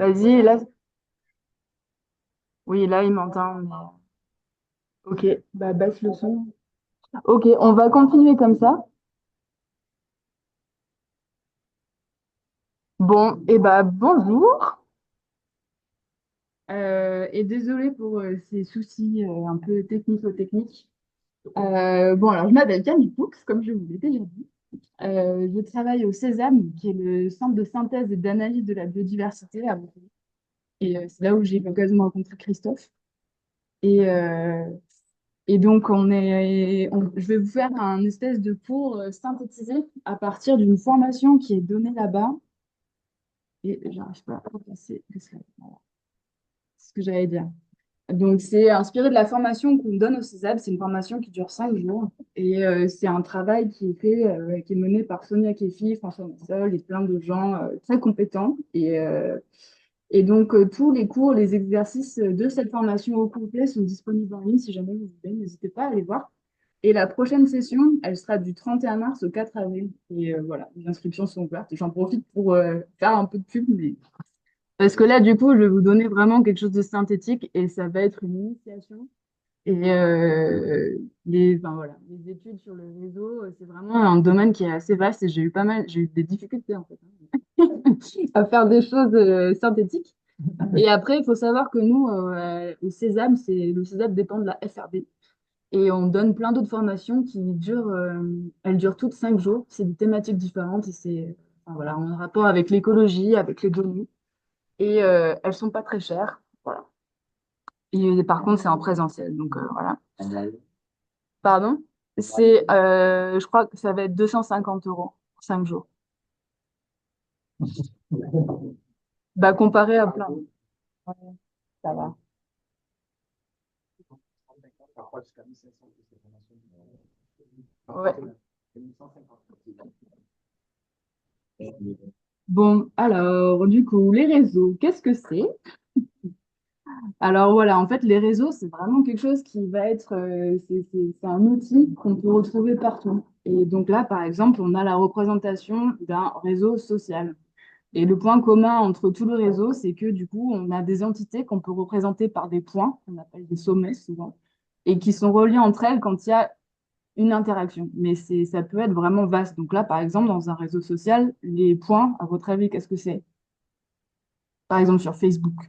Vas-y, là, oui, là, il m'entend. Ok, bah baisse le son. Ok, on va continuer comme ça. Bon, et bah bonjour. Et désolé pour ces soucis un peu technico-techniques. Bon, alors je m'appelle Camille Poux, comme je vous l'ai déjà dit. Je travaille au Césame, qui est le centre de synthèse et d'analyse de la biodiversité à Montpellier. Et c'est là où j'ai eu l'occasion de rencontrer Christophe. Et, euh, Et donc, je vais vous faire un espèce de cours synthétisé à partir d'une formation qui est donnée là-bas. Et j'arrive pas à passer le slide. Voilà, c'est ce que j'allais dire. Donc, c'est inspiré de la formation qu'on donne au CESAB. C'est une formation qui dure 5 jours. Et c'est un travail qui est fait, qui est mené par Sonia Kefi, François Massol et plein de gens très compétents. Et donc, tous les cours, les exercices de cette formation au complet sont disponibles en ligne. Si jamais vous voulez, n'hésitez pas à aller voir. Et la prochaine session, elle sera du 31 mars au 4 avril. Et voilà, les inscriptions sont ouvertes. J'en profite pour faire un peu de pub, mais... Parce que là, du coup, je vais vous donner vraiment quelque chose de synthétique et ça va être une initiation. Et enfin, voilà, les études sur le réseau, c'est vraiment un domaine qui est assez vaste et j'ai eu des difficultés en fait à faire des choses synthétiques. Et après, il faut savoir que nous, au Césame, le Césame dépend de la FRB. Et on donne plein d'autres formations elles durent toutes 5 jours. C'est des thématiques différentes et enfin, voilà, en rapport avec l'écologie, avec les données. Et elles sont pas très chères. Voilà. Et par contre, c'est en présentiel. Donc voilà. Pardon? Je crois que ça va être 250 € pour 5 jours. Bah, comparé à plein. Ouais, ça va. Ouais. Bon, alors, du coup, les réseaux, qu'est-ce que c'est? Alors voilà, en fait, les réseaux, c'est vraiment quelque chose qui va être, c'est un outil qu'on peut retrouver partout. Et donc là, par exemple, on a la représentation d'un réseau social. Et le point commun entre tout le réseau, c'est que du coup, on a des entités qu'on peut représenter par des points, qu'on appelle des sommets souvent, et qui sont reliées entre elles quand il y a une interaction. Mais ça peut être vraiment vaste. Donc là, par exemple, dans un réseau social, les points, à votre avis, qu'est-ce que c'est? Par exemple, sur Facebook.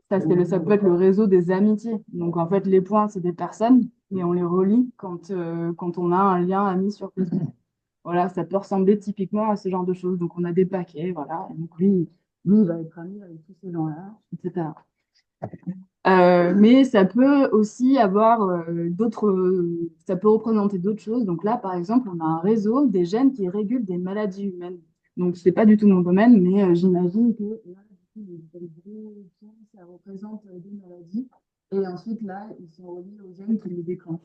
Ça peut être le réseau des amitiés. Donc, en fait, les points, c'est des personnes et on les relie quand on a un lien ami sur Facebook. Voilà, ça peut ressembler typiquement à ce genre de choses. Donc, on a des paquets, voilà. Et donc, lui, il va être ami avec tous ces gens-là, etc. Mais ça peut aussi avoir ça peut représenter d'autres choses. Donc là, par exemple, on a un réseau des gènes qui régulent des maladies humaines. Donc, c'est pas du tout mon domaine, mais j'imagine que là, du coup, les gros points, ça représente des maladies. Et ensuite, là, ils sont reliés aux gènes qui les déclenchent.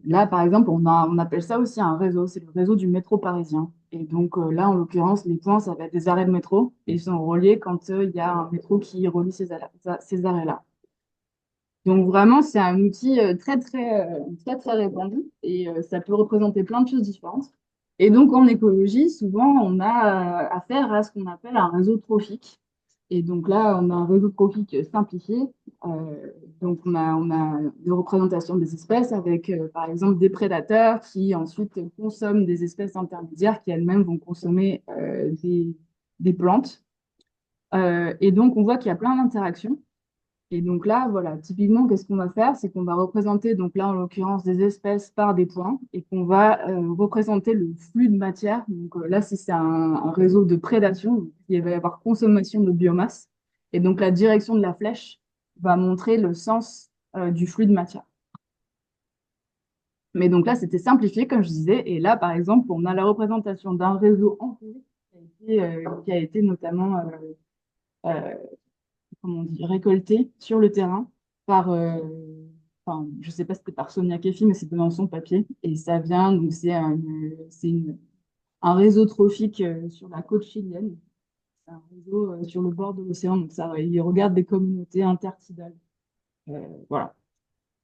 Là, par exemple, on appelle ça aussi un réseau. C'est le réseau du métro parisien. Et donc là, en l'occurrence, les points, ça va être des arrêts de métro. Et ils sont reliés quand il y a un métro qui relie ces arrêts-là. Donc vraiment, c'est un outil très, très répandu et ça peut représenter plein de choses différentes. Et donc en écologie, souvent, on a affaire à ce qu'on appelle un réseau trophique. Et donc là, on a un réseau trophique simplifié. Donc on a des représentations des espèces avec, par exemple, des prédateurs qui ensuite consomment des espèces intermédiaires qui elles-mêmes vont consommer des plantes. Et donc on voit qu'il y a plein d'interactions. Et donc là, voilà, typiquement, qu'est-ce qu'on va faire? C'est qu'on va représenter, donc là, en l'occurrence, des espèces par des points et qu'on va représenter le flux de matière. Donc là, si c'est un réseau de prédation, donc, il va y avoir consommation de biomasse. Et donc la direction de la flèche va montrer le sens du flux de matière. Mais donc là, c'était simplifié, comme je disais. Et là, par exemple, on a la représentation d'un réseau empirique qui a été notamment euh, comment on dit, récolté sur le terrain par, enfin, je sais pas si c'était par Sonia Kefi, mais c'était dans son papier. Et ça vient, donc un réseau trophique sur la côte chilienne. C'est un réseau sur le bord de l'océan, donc ça, il regarde des communautés intertidales. Voilà.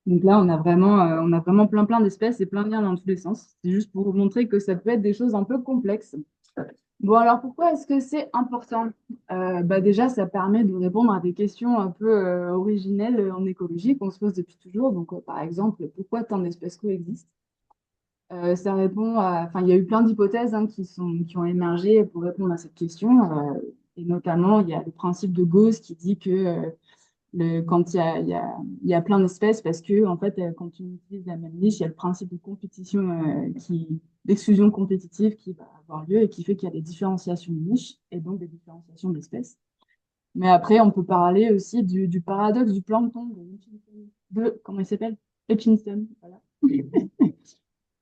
Donc là, on a vraiment plein d'espèces et plein de liens dans tous les sens. C'est juste pour vous montrer que ça peut être des choses un peu complexes. Bon, alors pourquoi est-ce que c'est important? Bah déjà, ça permet de répondre à des questions un peu originelles en écologie qu'on se pose depuis toujours. Donc, par exemple, pourquoi tant d'espèces coexistent? Ça répond à... Enfin, il y a eu plein d'hypothèses hein, qui ont émergé pour répondre à cette question. Et notamment, il y a le principe de Gauss qui dit que quand il y a plein d'espèces, parce que en fait, quand on utilise la même niche, il y a le principe de compétition, d'exclusion compétitive qui va avoir lieu et qui fait qu'il y a des différenciations de niches et donc des différenciations d'espèces. Mais après, on peut parler aussi du paradoxe du plancton comment il s'appelle? Hutchinson, voilà.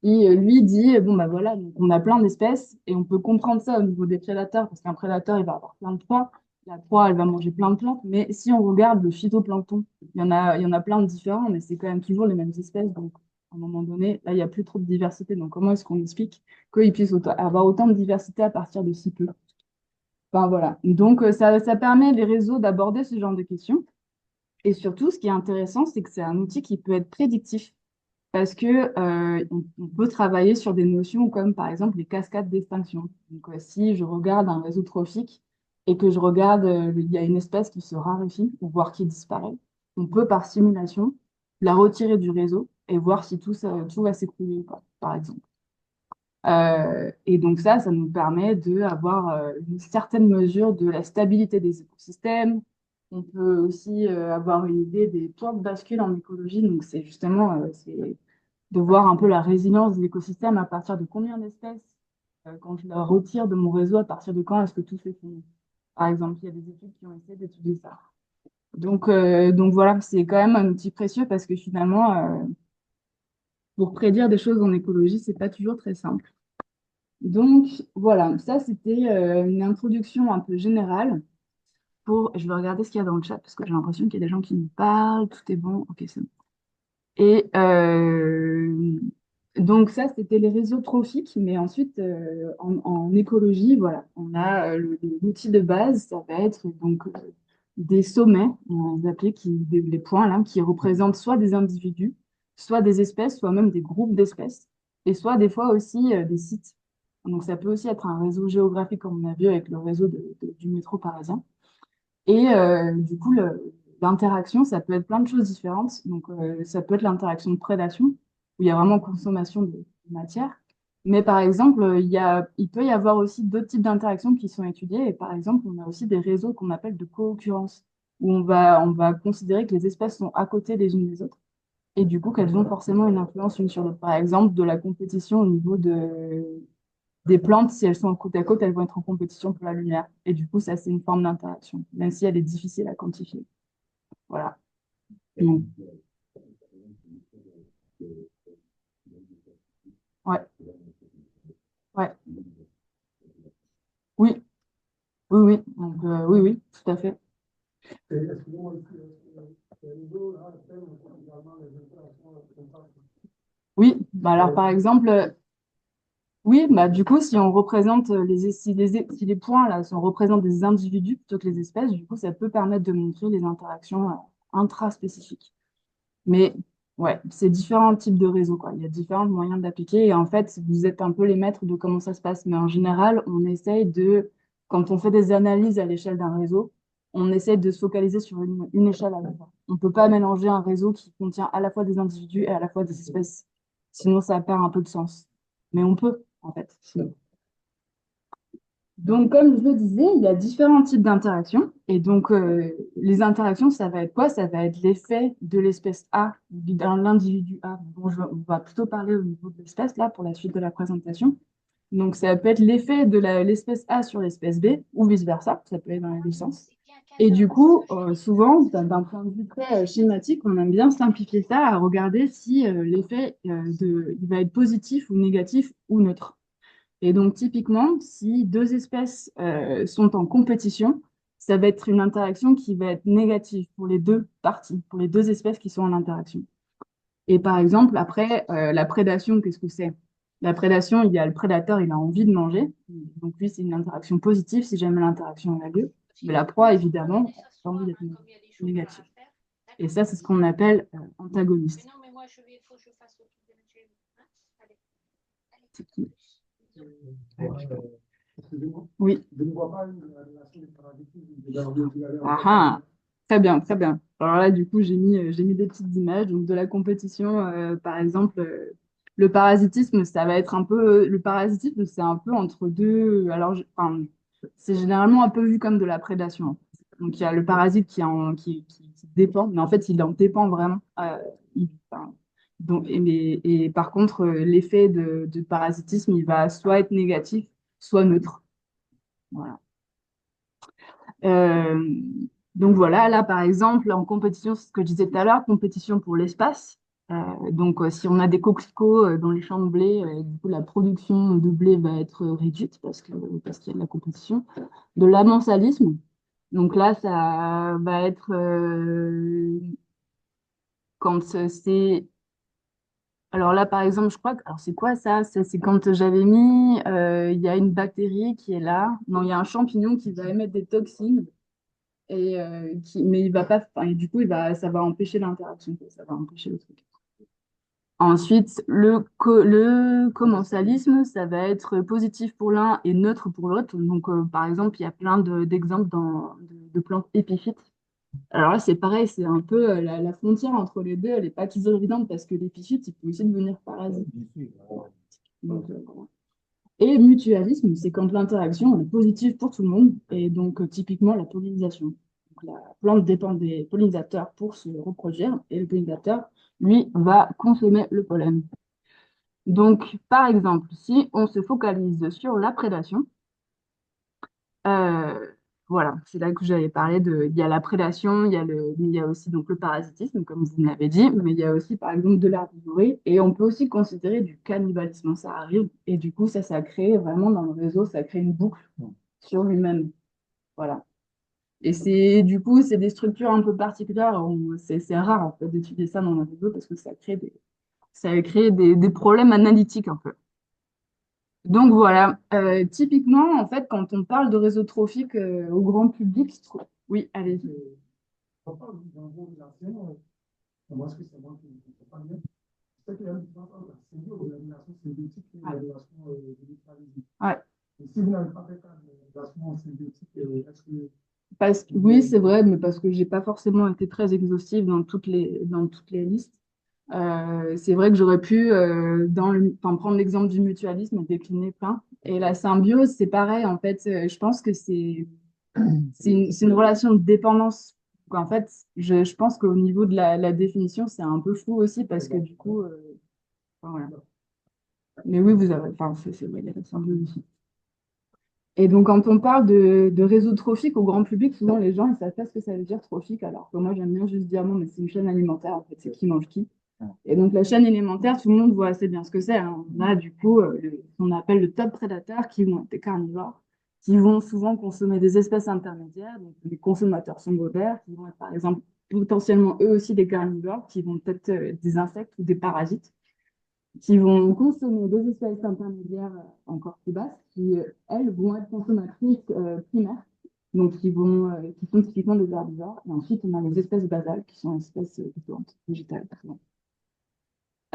Qui, lui, dit, bon, bah voilà, donc on a plein d'espèces et on peut comprendre ça au niveau des prédateurs, parce qu'un prédateur, il va avoir plein de proies. La proie, elle va manger plein de plantes, mais si on regarde le phytoplancton, il y en a plein de différents, mais c'est quand même toujours les mêmes espèces. Donc, à un moment donné, là, il n'y a plus trop de diversité. Donc, comment est-ce qu'on explique qu'ils puissent avoir autant de diversité à partir de si peu? Enfin, voilà. Donc, ça permet les réseaux d'aborder ce genre de questions. Et surtout, ce qui est intéressant, c'est que c'est un outil qui peut être prédictif parce que on peut travailler sur des notions comme par exemple les cascades d'extinction. Donc, si je regarde un réseau trophique et que je regarde, il y a une espèce qui se raréfie ou voire qui disparaît, on peut par simulation la retirer du réseau et voir si tout va s'écrouler ou pas, par exemple. Et donc ça nous permet d'avoir une certaine mesure de la stabilité des écosystèmes. On peut aussi avoir une idée des points de bascule en écologie. Donc c'est justement c'est de voir un peu la résilience de l'écosystème à partir de combien d'espèces, quand je la retire de mon réseau, à partir de quand est-ce que tout s'effondre. Par exemple, il y a des études qui ont essayé d'étudier ça. Donc voilà, c'est quand même un outil précieux parce que finalement, pour prédire des choses en écologie, c'est pas toujours très simple. Donc voilà, ça c'était une introduction un peu générale je vais regarder ce qu'il y a dans le chat parce que j'ai l'impression qu'il y a des gens qui me parlent, tout est bon, ok c'est bon. Et donc ça c'était les réseaux trophiques, mais ensuite en écologie, voilà, on a l'outil de base, ça va être donc des sommets, on va appeler les points là, qui représentent soit des individus, soit des espèces, soit même des groupes d'espèces, et soit des fois aussi des sites. Donc ça peut aussi être un réseau géographique comme on a vu avec le réseau du métro parisien. Et du coup, l'interaction, ça peut être plein de choses différentes. Donc ça peut être l'interaction de prédation, où il y a vraiment consommation de matière. Mais par exemple, il peut y avoir aussi d'autres types d'interactions qui sont étudiées. Et par exemple, on a aussi des réseaux qu'on appelle de co-occurrence, où on va considérer que les espèces sont à côté les unes des autres et du coup qu'elles ont forcément une influence l'une sur l'autre. Par exemple, de la compétition au niveau des plantes, si elles sont côte à côte, elles vont être en compétition pour la lumière. Et du coup, ça, c'est une forme d'interaction, même si elle est difficile à quantifier. Voilà. Donc, ouais, ouais, oui, oui. Donc, oui, tout à fait. Oui, bah alors par exemple, oui, bah du coup, si on représente si les points là sont représentent des individus plutôt que les espèces, du coup, ça peut permettre de montrer les interactions intraspécifiques. Mais ouais, c'est différents types de réseaux, quoi. Il y a différents moyens d'appliquer. Et en fait, vous êtes un peu les maîtres de comment ça se passe. Mais en général, quand on fait des analyses à l'échelle d'un réseau, on essaie de se focaliser sur une échelle à la fois. On ne peut pas mélanger un réseau qui contient à la fois des individus et à la fois des espèces. Sinon, ça perd un peu de sens. Mais on peut, en fait. Donc, comme je le disais, il y a différents types d'interactions. Et donc, les interactions, ça va être quoi? Ça va être l'effet de l'espèce A, dans l'individu A. Bon, on va plutôt parler au niveau de l'espèce, là, pour la suite de la présentation. Donc, ça peut être l'effet de l'espèce A sur l'espèce B, ou vice-versa. Ça peut être dans les deux sens. Et du coup, souvent, d'un point de vue très schématique, on aime bien simplifier ça à regarder si l'effet il va être positif ou négatif ou neutre. Et donc, typiquement, si deux espèces sont en compétition, ça va être une interaction qui va être négative pour les deux parties, pour les deux espèces qui sont en interaction. Et par exemple, après, la prédation, qu'est-ce que c'est? La prédation, il y a le prédateur, il a envie de manger. Donc, lui, c'est une interaction positive si jamais l'interaction a lieu. Mais la proie, évidemment, a envie d'être négative. Et ça, c'est ce qu'on appelle antagoniste. Mais non, mais moi, faut que je fasse le truc de Michel. Hein. Allez, allez. C'est qui? Excusez-moi, Oui. je ne vois pas une relation de parasitisme de la biodiversité. Ah ah, très bien, très bien. Alors là, du coup, j'ai mis des petites images donc de la compétition. Par exemple, le parasitisme, ça va être un peu. Le parasitisme, c'est un peu entre deux. Alors, enfin, c'est généralement un peu vu comme de la prédation. Donc, il y a le parasite qui dépend, mais en fait, il en dépend vraiment. Enfin, donc, et par contre, l'effet de parasitisme, il va soit être négatif, soit neutre. Voilà. Euh, donc voilà, là par exemple, en compétition, c'est ce que je disais tout à l'heure, compétition pour l'espace. Si on a des coquelicots dans les champs de blé, du coup la production de blé va être réduite parce qu'il y a de la compétition. De l'amensalisme, donc là ça va être quand c'est... Alors là par exemple, je crois que... Alors c'est quoi ça? C'est quand j'avais mis, il y a une bactérie qui est là. Non, il y a un champignon qui va émettre des toxines mais il va pas, enfin, et du coup, ça va empêcher l'interaction, quoi, ça va empêcher le truc. Ensuite, le commensalisme, ça va être positif pour l'un et neutre pour l'autre. Donc, par exemple, il y a plein d'exemples de plantes épiphytes. Alors là, c'est pareil, c'est un peu la frontière entre les deux, elle n'est pas toujours évidente parce que l'épiphyte, il peut aussi devenir parasite. Donc, voilà. Et mutualisme, c'est quand l'interaction est positive pour tout le monde, et donc typiquement la pollinisation. Donc, la plante dépend des pollinisateurs pour se reproduire, et le pollinisateur, lui, va consommer le pollen. Donc, par exemple, si on se focalise sur la prédation, euh, voilà, c'est là que j'avais parlé il y a la prédation, il y a aussi donc le parasitisme, comme vous me l'avez dit, mais il y a aussi par exemple de l'herbivorie, et on peut aussi considérer du cannibalisme, ça arrive, et du coup ça crée vraiment dans le réseau, ça crée une boucle sur lui-même, voilà. Et du coup, c'est des structures un peu particulières, c'est rare en fait d'étudier ça dans le réseau parce que ça crée des problèmes analytiques un peu. Donc voilà, typiquement, en fait, quand on parle de réseau trophique au grand public, oui, allez. On parle d'un gros relation, moi, est-ce que c'est moi qui ne comprends pas bien? C'est qu'il y a une différence entre la symbiose, la relation symbiotique et la Ouais. relation de mutualisme. Ouais. Et si vous n'avez pas fait cas de relation symbiotique, est-ce que Oui, c'est vrai, mais parce que j'ai pas forcément été très exhaustive dans toutes les listes. C'est vrai que j'aurais pu enfin, prendre l'exemple du mutualisme et décliner plein. Et la symbiose, c'est pareil, en fait, je pense que c'est une relation de dépendance. Donc, en fait, je pense qu'au niveau de la définition, c'est un peu flou aussi parce que du coup, enfin, voilà. Mais oui, vous avez, enfin, c'est vrai, il y a la symbiose aussi. Et donc, quand on parle de réseau trophique au grand public, souvent les gens, ils savent pas ce que ça veut dire trophique, alors que moi, j'aime bien juste dire non, mais c'est une chaîne alimentaire, en fait, c'est qui mange qui. Et donc, la chaîne alimentaire, tout le monde voit assez bien ce que c'est, hein. On a du coup ce qu'on appelle le top prédateur, qui vont être des carnivores, qui vont souvent consommer des espèces intermédiaires, donc des consommateurs secondaires, qui vont être par exemple potentiellement eux aussi des carnivores, qui vont être des insectes ou des parasites, qui vont consommer des espèces intermédiaires encore plus basses, qui elles vont être consommatrices primaires, donc qui sont typiquement des herbivores. Et ensuite, on a les espèces basales, qui sont les espèces de plantes végétales. Pardon.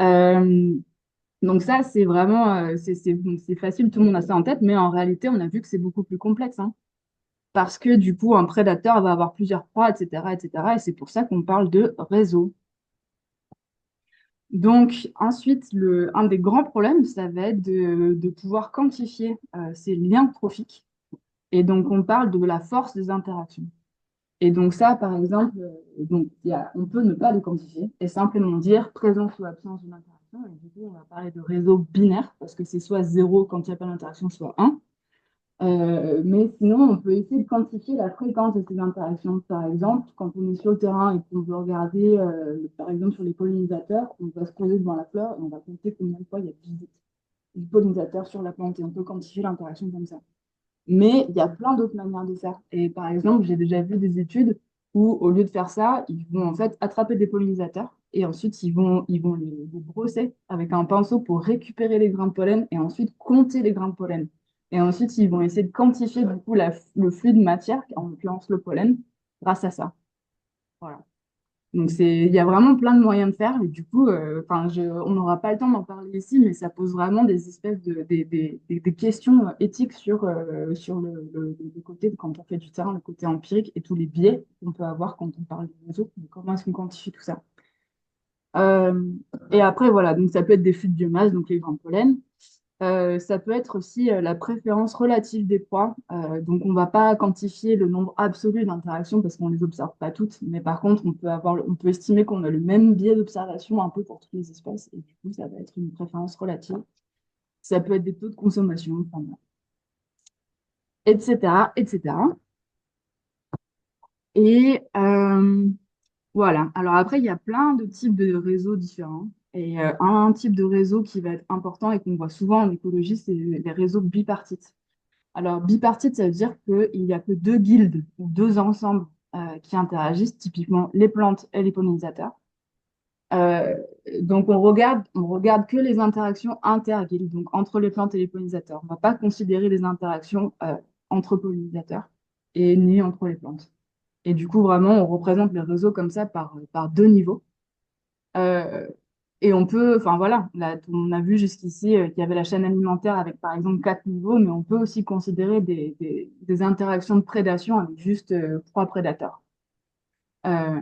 Euh, donc ça, c'est vraiment, bon, c'est facile, tout le monde a ça en tête, mais en réalité, on a vu que c'est beaucoup plus complexe, hein, parce que du coup, un prédateur va avoir plusieurs proies, etc., etc., et c'est pour ça qu'on parle de réseau. Donc ensuite, un des grands problèmes, ça va être de pouvoir quantifier ces liens trophiques, et donc on parle de la force des interactions. Et donc ça, par exemple, on peut ne pas les quantifier et simplement dire présence ou absence d'une interaction. Et du coup, on va parler de réseau binaire parce que c'est soit 0 quand il n'y a pas d'interaction, soit 1. Mais sinon, on peut essayer de quantifier la fréquence de ces interactions. Par exemple, quand on est sur le terrain et qu'on veut regarder, par exemple, sur les pollinisateurs, on va se poser devant la fleur et on va compter combien de fois il y a de visites du pollinisateur sur la plante et on peut quantifier l'interaction comme ça. Mais il y a plein d'autres manières de faire. Et par exemple, j'ai déjà vu des études où, au lieu de faire ça, ils vont en fait attraper des pollinisateurs et ensuite ils vont les brosser avec un pinceau pour récupérer les grains de pollen et ensuite compter les grains de pollen. Et ensuite, ils vont essayer de quantifier du coup le flux de matière, en l'occurrence le pollen, grâce à ça. Voilà. Donc, il y a vraiment plein de moyens de faire. Et du coup, enfin, on n'aura pas le temps d'en parler ici, mais ça pose vraiment des espèces des questions éthiques sur le côté, quand on fait du terrain, le côté empirique et tous les biais qu'on peut avoir quand on parle du réseau. Donc, comment est-ce qu'on quantifie tout ça? Euh, et après, voilà, donc ça peut être des flux de biomasse, donc les grains de pollen. Ça peut être aussi la préférence relative des proies. Donc, on ne va pas quantifier le nombre absolu d'interactions parce qu'on ne les observe pas toutes. Mais par contre, on peut estimer qu'on a le même biais d'observation un peu pour toutes les espèces. Et du coup, ça va être une préférence relative. Ça peut être des taux de consommation, enfin, voilà, etc., etc. Et voilà. Alors après, il y a plein de types de réseaux différents. Et un type de réseau qui va être important et qu'on voit souvent en écologie, c'est les réseaux bipartites. Alors, bipartite, ça veut dire qu'il n'y a que deux guildes ou deux ensembles qui interagissent, typiquement les plantes et les pollinisateurs. Euh, donc, on regarde que les interactions interguildes, donc entre les plantes et les pollinisateurs. On ne va pas considérer les interactions entre pollinisateurs et ni entre les plantes. Et du coup, vraiment, on représente les réseaux comme ça par deux niveaux. Euh, et on peut, enfin voilà, là, on a vu jusqu'ici qu'il y avait la chaîne alimentaire avec par exemple quatre niveaux, mais on peut aussi considérer des interactions de prédation avec juste trois prédateurs. Euh,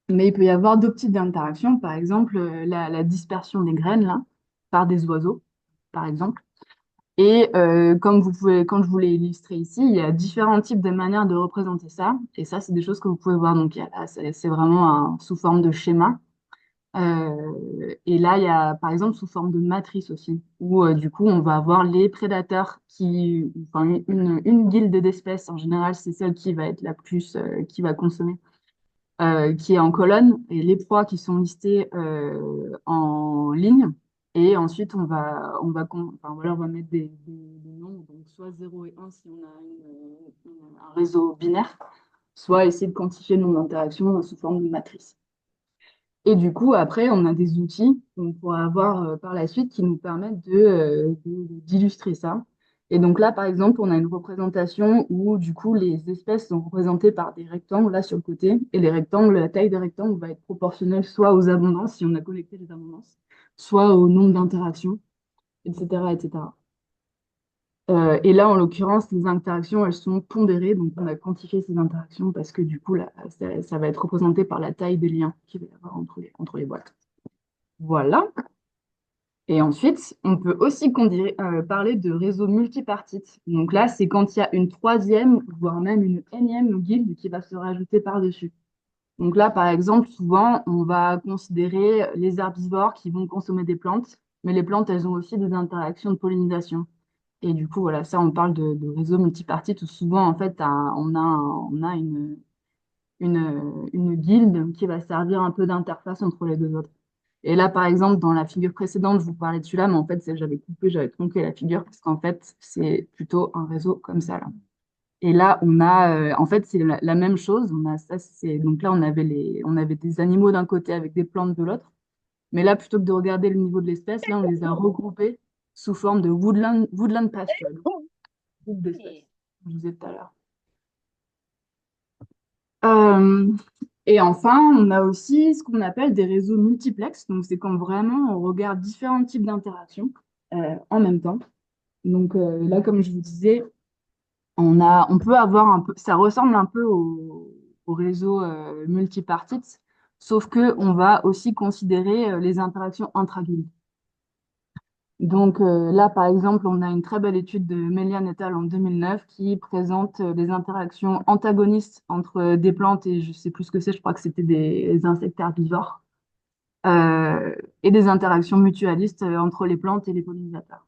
mais il peut y avoir d'autres types d'interactions, par exemple la dispersion des graines là, par des oiseaux, par exemple. Et quand je vous l'ai illustré ici, il y a différents types de manières de représenter ça. Et ça, c'est des choses que vous pouvez voir. Donc, là, c'est vraiment sous forme de schéma. Et là, il y a par exemple sous forme de matrice aussi, où du coup, on va avoir les prédateurs enfin, une guilde d'espèces en général, c'est celle qui va être la plus, qui va consommer, qui est en colonne, et les proies qui sont listées en ligne. Et ensuite, enfin, voilà, on va mettre des nombres, donc soit 0 et 1 si on a un réseau binaire, soit essayer de quantifier le nombre d'interactions sous forme de matrice. Et du coup, après, on a des outils qu'on pourra avoir par la suite qui nous permettent d'illustrer ça. Et donc là, par exemple, on a une représentation où du coup, les espèces sont représentées par des rectangles là sur le côté. Et les rectangles, la taille des rectangles va être proportionnelle soit aux abondances, si on a collecté les abondances, soit au nombre d'interactions, etc., etc. Et là, en l'occurrence, les interactions, elles sont pondérées, donc on a quantifié ces interactions parce que du coup, là, ça va être représenté par la taille des liens qu'il va y avoir entre les boîtes. Voilà. Et ensuite, on peut aussi parler de réseau multipartite. Donc là, c'est quand il y a une troisième, voire même une énième guilde qui va se rajouter par-dessus. Donc là, par exemple, souvent, on va considérer les herbivores qui vont consommer des plantes, mais les plantes, elles ont aussi des interactions de pollinisation. Et du coup, voilà, ça, on parle de réseau multipartite où souvent, en fait, on a une guilde qui va servir un peu d'interface entre les deux autres. Et là, par exemple, dans la figure précédente, je vous parlais de celui-là, mais en fait, j'avais tronqué la figure parce qu'en fait, c'est plutôt un réseau comme ça, là. Et là, en fait, c'est la même chose. Donc là, on avait des animaux d'un côté avec des plantes de l'autre. Mais là, plutôt que de regarder le niveau de l'espèce, là, on les a regroupés sous forme de woodland pasture, groupe d'espèces, comme je vous disais tout à l'heure. Euh, et enfin, on a aussi ce qu'on appelle des réseaux multiplexes. Donc, c'est quand vraiment on regarde différents types d'interactions en même temps. Donc, là, comme je vous disais, on peut avoir un peu, ça ressemble un peu au réseau multipartite, sauf que on va aussi considérer les interactions intraguildes. Donc là, par exemple, on a une très belle étude de Mélian et al. En 2009 qui présente des interactions antagonistes entre des plantes et je sais plus ce que c'est, je crois que c'était des insectes herbivores, euh, et des interactions mutualistes entre les plantes et les pollinisateurs.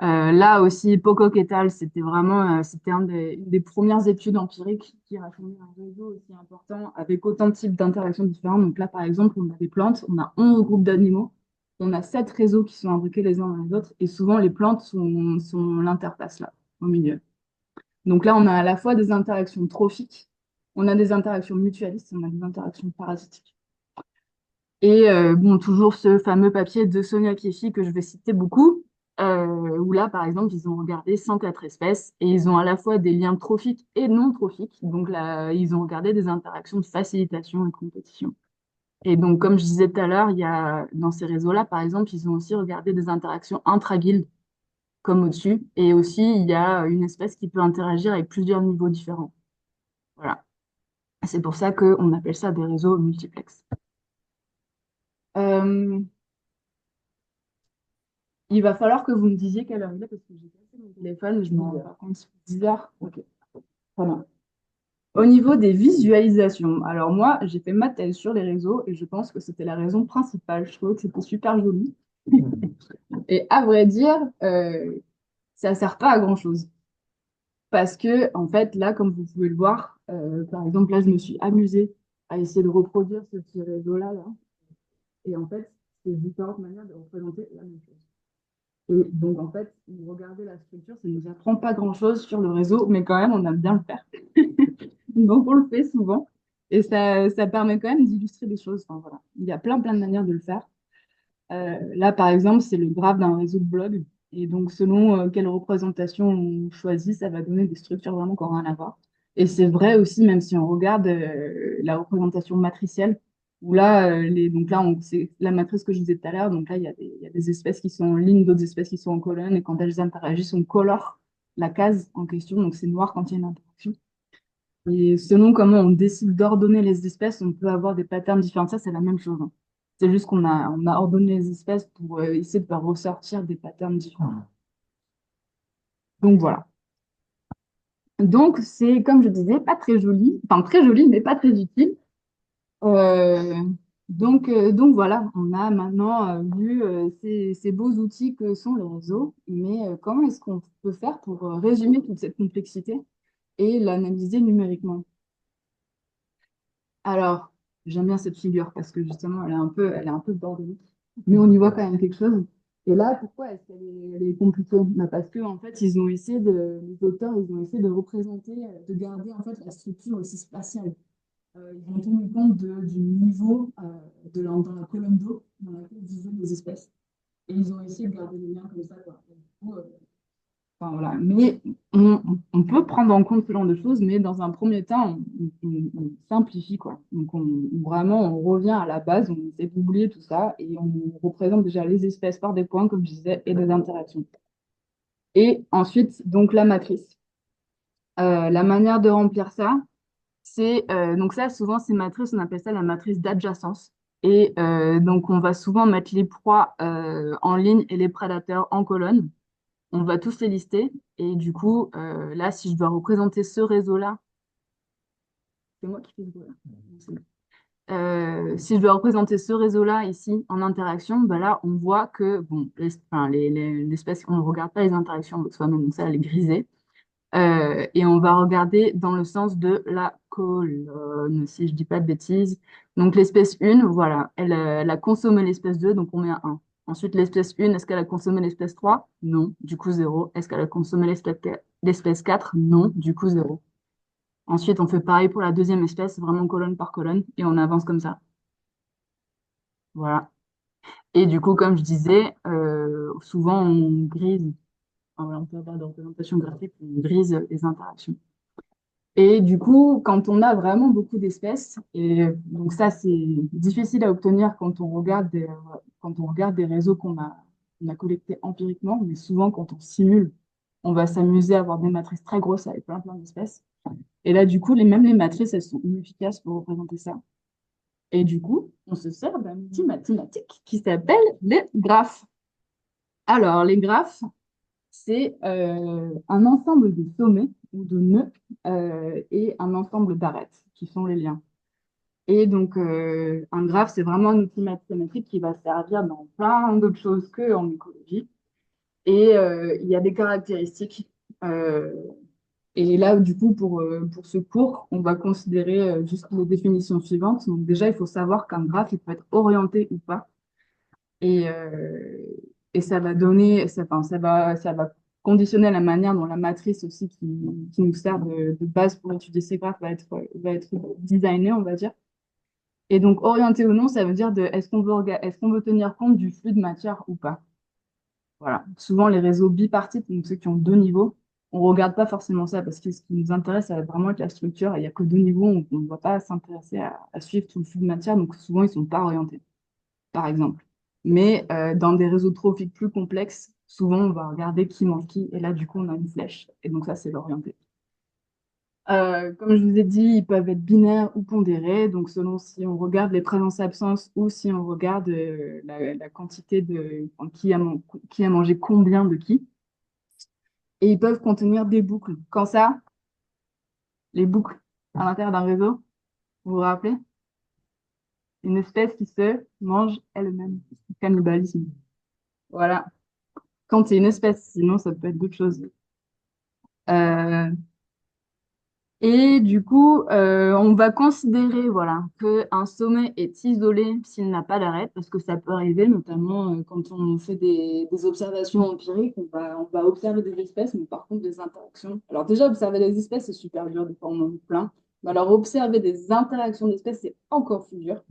Là aussi, Pocock et al., c'était une des premières études empiriques qui rassemblaient un réseau aussi important avec autant de types d'interactions différentes. Donc là, par exemple, on a des plantes, on a 11 groupes d'animaux, on a 7 réseaux qui sont imbriqués les uns dans les autres, et souvent les plantes sont l'interface là, au milieu. Donc là, on a à la fois des interactions trophiques, on a des interactions mutualistes, on a des interactions parasitiques. Et bon, toujours ce fameux papier de Sonia Kefi que je vais citer beaucoup, où là, par exemple, ils ont regardé 104 espèces et ils ont à la fois des liens trophiques et non trophiques. Donc là, ils ont regardé des interactions de facilitation et de compétition. Et donc, comme je disais tout à l'heure, il y a, dans ces réseaux-là, par exemple, ils ont aussi regardé des interactions intra-guildes, comme au-dessus. Et aussi, il y a une espèce qui peut interagir avec plusieurs niveaux différents. Voilà. C'est pour ça qu'on appelle ça des réseaux multiplexes. Euh, il va falloir que vous me disiez quelle heure il est parce que j'ai cassé mon téléphone, je me rends pas compte. 10 heures. Ok. Très bien. Au niveau des visualisations, alors moi, j'ai fait ma thèse sur les réseaux et je pense que c'était la raison principale. Je trouvais que c'était super joli. Et à vrai dire, ça sert pas à grand-chose. Parce que, en fait, là, comme vous pouvez le voir, par exemple, là, je me suis amusée à essayer de reproduire ce petit réseau-là, là. Et en fait, c'est différentes manières de représenter la même chose. Et donc, en fait, regarder la structure, ça ne nous apprend pas grand-chose sur le réseau, mais quand même, on aime bien le faire. Donc, on le fait souvent. Et ça permet quand même d'illustrer des choses. Enfin, voilà. Il y a plein de manières de le faire. Là, par exemple, c'est le graphe d'un réseau de blogs. Et donc, selon quelle représentation on choisit, ça va donner des structures vraiment qui n'ont rien à voir. Et c'est vrai aussi, même si on regarde la représentation matricielle, où là, donc là, c'est la matrice que je disais tout à l'heure. Donc là, il y a des espèces qui sont en ligne, d'autres espèces qui sont en colonne. Et quand elles interagissent, on colore la case en question. Donc, c'est noir quand il y a une interaction. Et selon comment on décide d'ordonner les espèces, on peut avoir des patterns différents. Ça, c'est la même chose, hein. C'est juste on a ordonné les espèces pour essayer de faire ressortir des patterns différents. Donc voilà. Donc c'est, comme je disais, pas très joli. Enfin, très joli, mais pas très utile. Euh, donc voilà, on a maintenant vu ces beaux outils que sont les réseaux. Mais comment est-ce qu'on peut faire pour résumer toute cette complexité et l'analyser numériquement? Alors, j'aime bien cette figure parce que justement, elle est un peu bordélique, mais on y voit quand même quelque chose. Et là, pourquoi est-ce elle est compliquée? Bah, parce que en fait, les auteurs, ils ont essayé de représenter, de garder en fait la structure aussi spatiale. Ils ont tenu compte du niveau dans la colonne d'eau dans laquelle vivent les espèces. Et ils ont essayé de garder les liens comme ça, quoi. Et du coup, enfin, voilà. Mais on peut prendre en compte ce genre de choses, mais dans un premier temps, on simplifie, quoi. Donc, vraiment, on revient à la base, on essaie d'oublier tout ça et on représente déjà les espèces par des points, comme je disais, et des interactions. Et ensuite, donc, la matrice. La manière de remplir ça, donc ça, souvent, ces matrices, on appelle ça la matrice d'adjacence. Et donc, on va souvent mettre les proies en ligne et les prédateurs en colonne. On va tous les lister. Et du coup, là, si je dois représenter ce réseau-là, c'est moi qui fais ce bruit-là. C'est bon. Si je dois représenter ce réseau-là ici en interaction, bah là, on voit que bon, l'espèce, on ne regarde pas les interactions de soi-même, donc ça, elle est grisée. Et on va regarder dans le sens de la colonne, si je dis pas de bêtises. Donc l'espèce 1, voilà, elle a consommé l'espèce 2, donc on met un 1. Ensuite, l'espèce 1, est-ce qu'elle a consommé l'espèce 3? Non, du coup 0. Est-ce qu'elle a consommé l'espèce 4? Non, du coup 0. Ensuite, on fait pareil pour la deuxième espèce, vraiment colonne par colonne, et on avance comme ça. Voilà. Et du coup, comme je disais, souvent on grise, enfin, voilà, on peut avoir des représentations graphiques, on grise les interactions. Et du coup, quand on a vraiment beaucoup d'espèces, et donc ça, c'est difficile à obtenir quand on regarde des réseaux on a collectés empiriquement, mais souvent, quand on simule, on va s'amuser à avoir des matrices très grosses avec plein d'espèces. Et là, du coup, même les matrices, elles sont inefficaces pour représenter ça. Et du coup, on se sert d'un outil mathématique qui s'appelle les graphes. Alors, les graphes, c'est un ensemble de sommets ou de nœuds et un ensemble d'arêtes qui sont les liens. Et donc, un graphe, c'est vraiment un outil mathématique qui va servir dans plein d'autres choses qu'en écologie. Et il y a des caractéristiques. euh, et là, du coup, pour ce cours, on va considérer juste les définitions suivantes. Donc, déjà, il faut savoir qu'un graphe, il peut être orienté ou pas. Et, euh, et ça va donner, enfin, ça va conditionner la manière dont la matrice aussi qui nous sert de base pour étudier ces graphes va être designée, on va dire. Et donc, orienté ou non, ça veut dire est-ce qu'on veut tenir compte du flux de matière ou pas. Voilà. Souvent, les réseaux bipartites, donc ceux qui ont deux niveaux, on ne regarde pas forcément ça parce que ce qui nous intéresse, ça va vraiment être la structure. Et il n'y a que deux niveaux, on ne va pas s'intéresser à suivre tout le flux de matière, donc souvent, ils ne sont pas orientés, par exemple. Mais dans des réseaux trophiques plus complexes, souvent, on va regarder qui mange qui, et là, du coup, on a une flèche. Et donc, ça, c'est l'orienté. Comme je vous ai dit, ils peuvent être binaires ou pondérés, donc selon si on regarde les présences-absences ou si on regarde la quantité de enfin, qui a mangé combien de qui. Et ils peuvent contenir des boucles. Quand ça, les boucles à l'intérieur d'un réseau, vous vous rappelez? Une espèce qui se mange elle-même. Cannibalisme. Voilà. Quand c'est une espèce, sinon ça peut être d'autres choses. Euh, Et du coup, on va considérer voilà, qu'un sommet est isolé s'il n'a pas d'arête, parce que ça peut arriver, notamment quand on fait des observations empiriques, on va observer des espèces, mais par contre des interactions. Alors déjà, observer des espèces, c'est super dur, des fois on en a plein. Mais alors observer des interactions d'espèces, c'est encore plus dur.